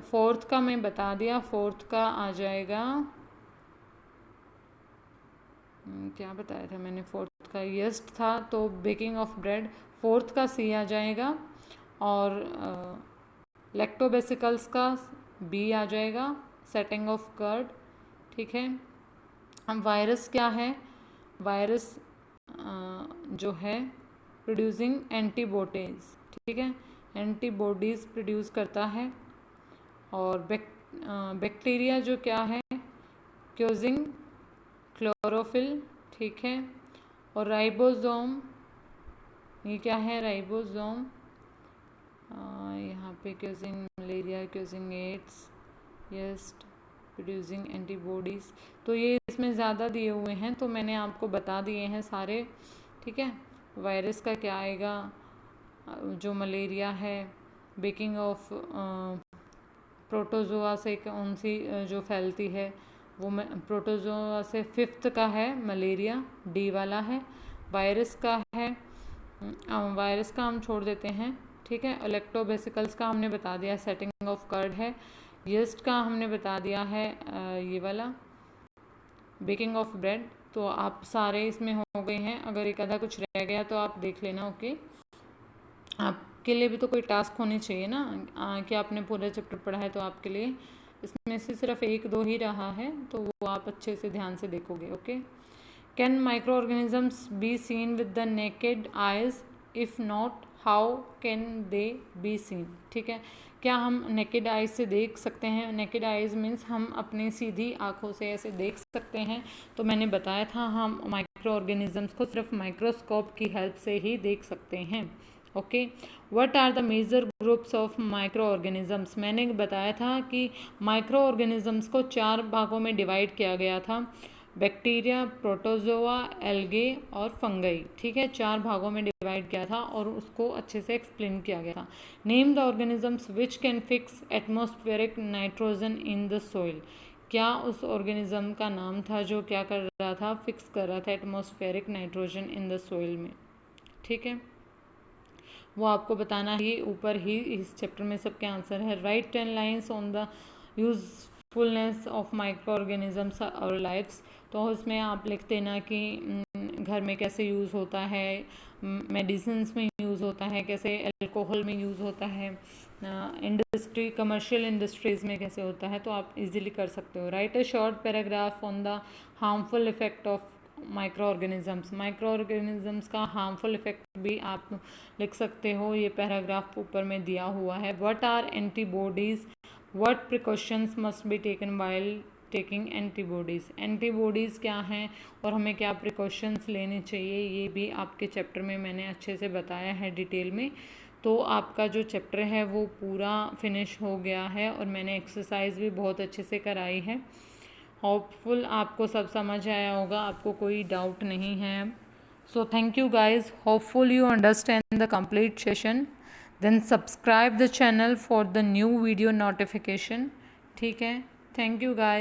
फोर्थ का मैं बता दिया, फोर्थ का आ जाएगा, क्या बताया था मैंने? फोर्थ का यीस्ट था, तो बेकिंग ऑफ ब्रेड। फोर्थ का सी आ जाएगा और लैक्टोबेसिकल्स का बी आ जाएगा, सेटिंग ऑफ कर्ड। ठीक है, हम वायरस क्या है? वायरस जो है प्रोड्यूसिंग एंटीबॉडीज़। ठीक है, एंटीबॉडीज़ प्रोड्यूस करता है। और बैक्टीरिया जो क्या है? क्योजिंग क्लोरोफिल। ठीक है, और राइबोसोम, ये क्या है? राइबोसोम, यहाँ पे causing malaria, causing AIDS, yeast producing antibodies. तो ये इसमें ज़्यादा दिए हुए हैं तो मैंने आपको बता दिए हैं सारे। ठीक है, वायरस का क्या आएगा? जो मलेरिया है, बेकिंग ऑफ प्रोटोजोआ से कौन सी जो फैलती है वो प्रोटोजोआ से। फिफ्थ का है मलेरिया, डी वाला है। वायरस का है, वायरस का हम छोड़ देते हैं। ठीक है, लैक्टोबेसिकल्स का हमने बता दिया, सेटिंग ऑफ कर्ड है। यीस्ट का हमने बता दिया है, ये वाला बेकिंग ऑफ ब्रेड। तो आप सारे इसमें हो गए हैं, अगर एक आधा कुछ रह गया तो आप देख लेना। ओके, आपके लिए भी तो कोई टास्क होनी चाहिए ना कि आपने पूरा चैप्टर पढ़ा है, तो आपके लिए इसमें से सिर्फ 1-2 ही रहा है, तो वो आप अच्छे से ध्यान से देखोगे। Okay, can micro organisms B seen with the naked eyes? If not, how can they be seen? ठीक है, क्या हम नेकेड आइज से देख सकते हैं? नेकेड आइज मीन्स हम अपनी सीधी आँखों से ऐसे देख सकते हैं। तो मैंने बताया था हम माइक्रो ऑर्गेनिजम्स को सिर्फ माइक्रोस्कोप की हेल्प से ही देख सकते हैं। Okay, what are the major groups of micro organisms? मैंने बताया था कि माइक्रो ऑर्गेनिजम्स को 4 भागों में डिवाइड किया गया था, बैक्टीरिया, प्रोटोजोआ, एल्गे और फंगई। ठीक है, 4 भागों में डिवाइड किया था और उसको अच्छे से एक्सप्लेन किया गया था। Name the organisms which can fix atmospheric nitrogen in the soil. क्या उस ऑर्गेनिज्म का नाम था जो क्या कर रहा था? फिक्स कर रहा था atmospheric nitrogen in the soil में। ठीक है, वो आपको बताना ही ऊपर ही इस चैप्टर में सबके आंसर है। Right 10 lines on the usefulness of micro organisms और लाइफ्स। तो उसमें आप लिख देना कि घर में कैसे यूज़ होता है, मेडिसिन्स में यूज़ होता है, कैसे अल्कोहल में यूज़ होता है, इंडस्ट्री कमर्शियल इंडस्ट्रीज़ में कैसे होता है। तो आप इजीली कर सकते हो। Right a short paragraph on the harmful effect of micro organisms. Micro organisms का हार्मफुल इफेक्ट भी आप लिख सकते हो, ये पैराग्राफ ऊपर में दिया हुआ है। What are antibodies, what precautions must be taken while taking antibodies. Antibodies क्या हैं और हमें क्या प्रिकॉशंस लेने चाहिए, ये भी आपके चैप्टर में मैंने अच्छे से बताया है डिटेल में। तो आपका जो चैप्टर है वो पूरा फिनिश हो गया है और मैंने एक्सरसाइज भी बहुत अच्छे से कराई है। होपफुल आपको सब समझ आया होगा, आपको कोई डाउट नहीं है। So thank you guys, hopeful you understand the complete session. Then subscribe the channel for the new video notification. ठीक है, thank you guys.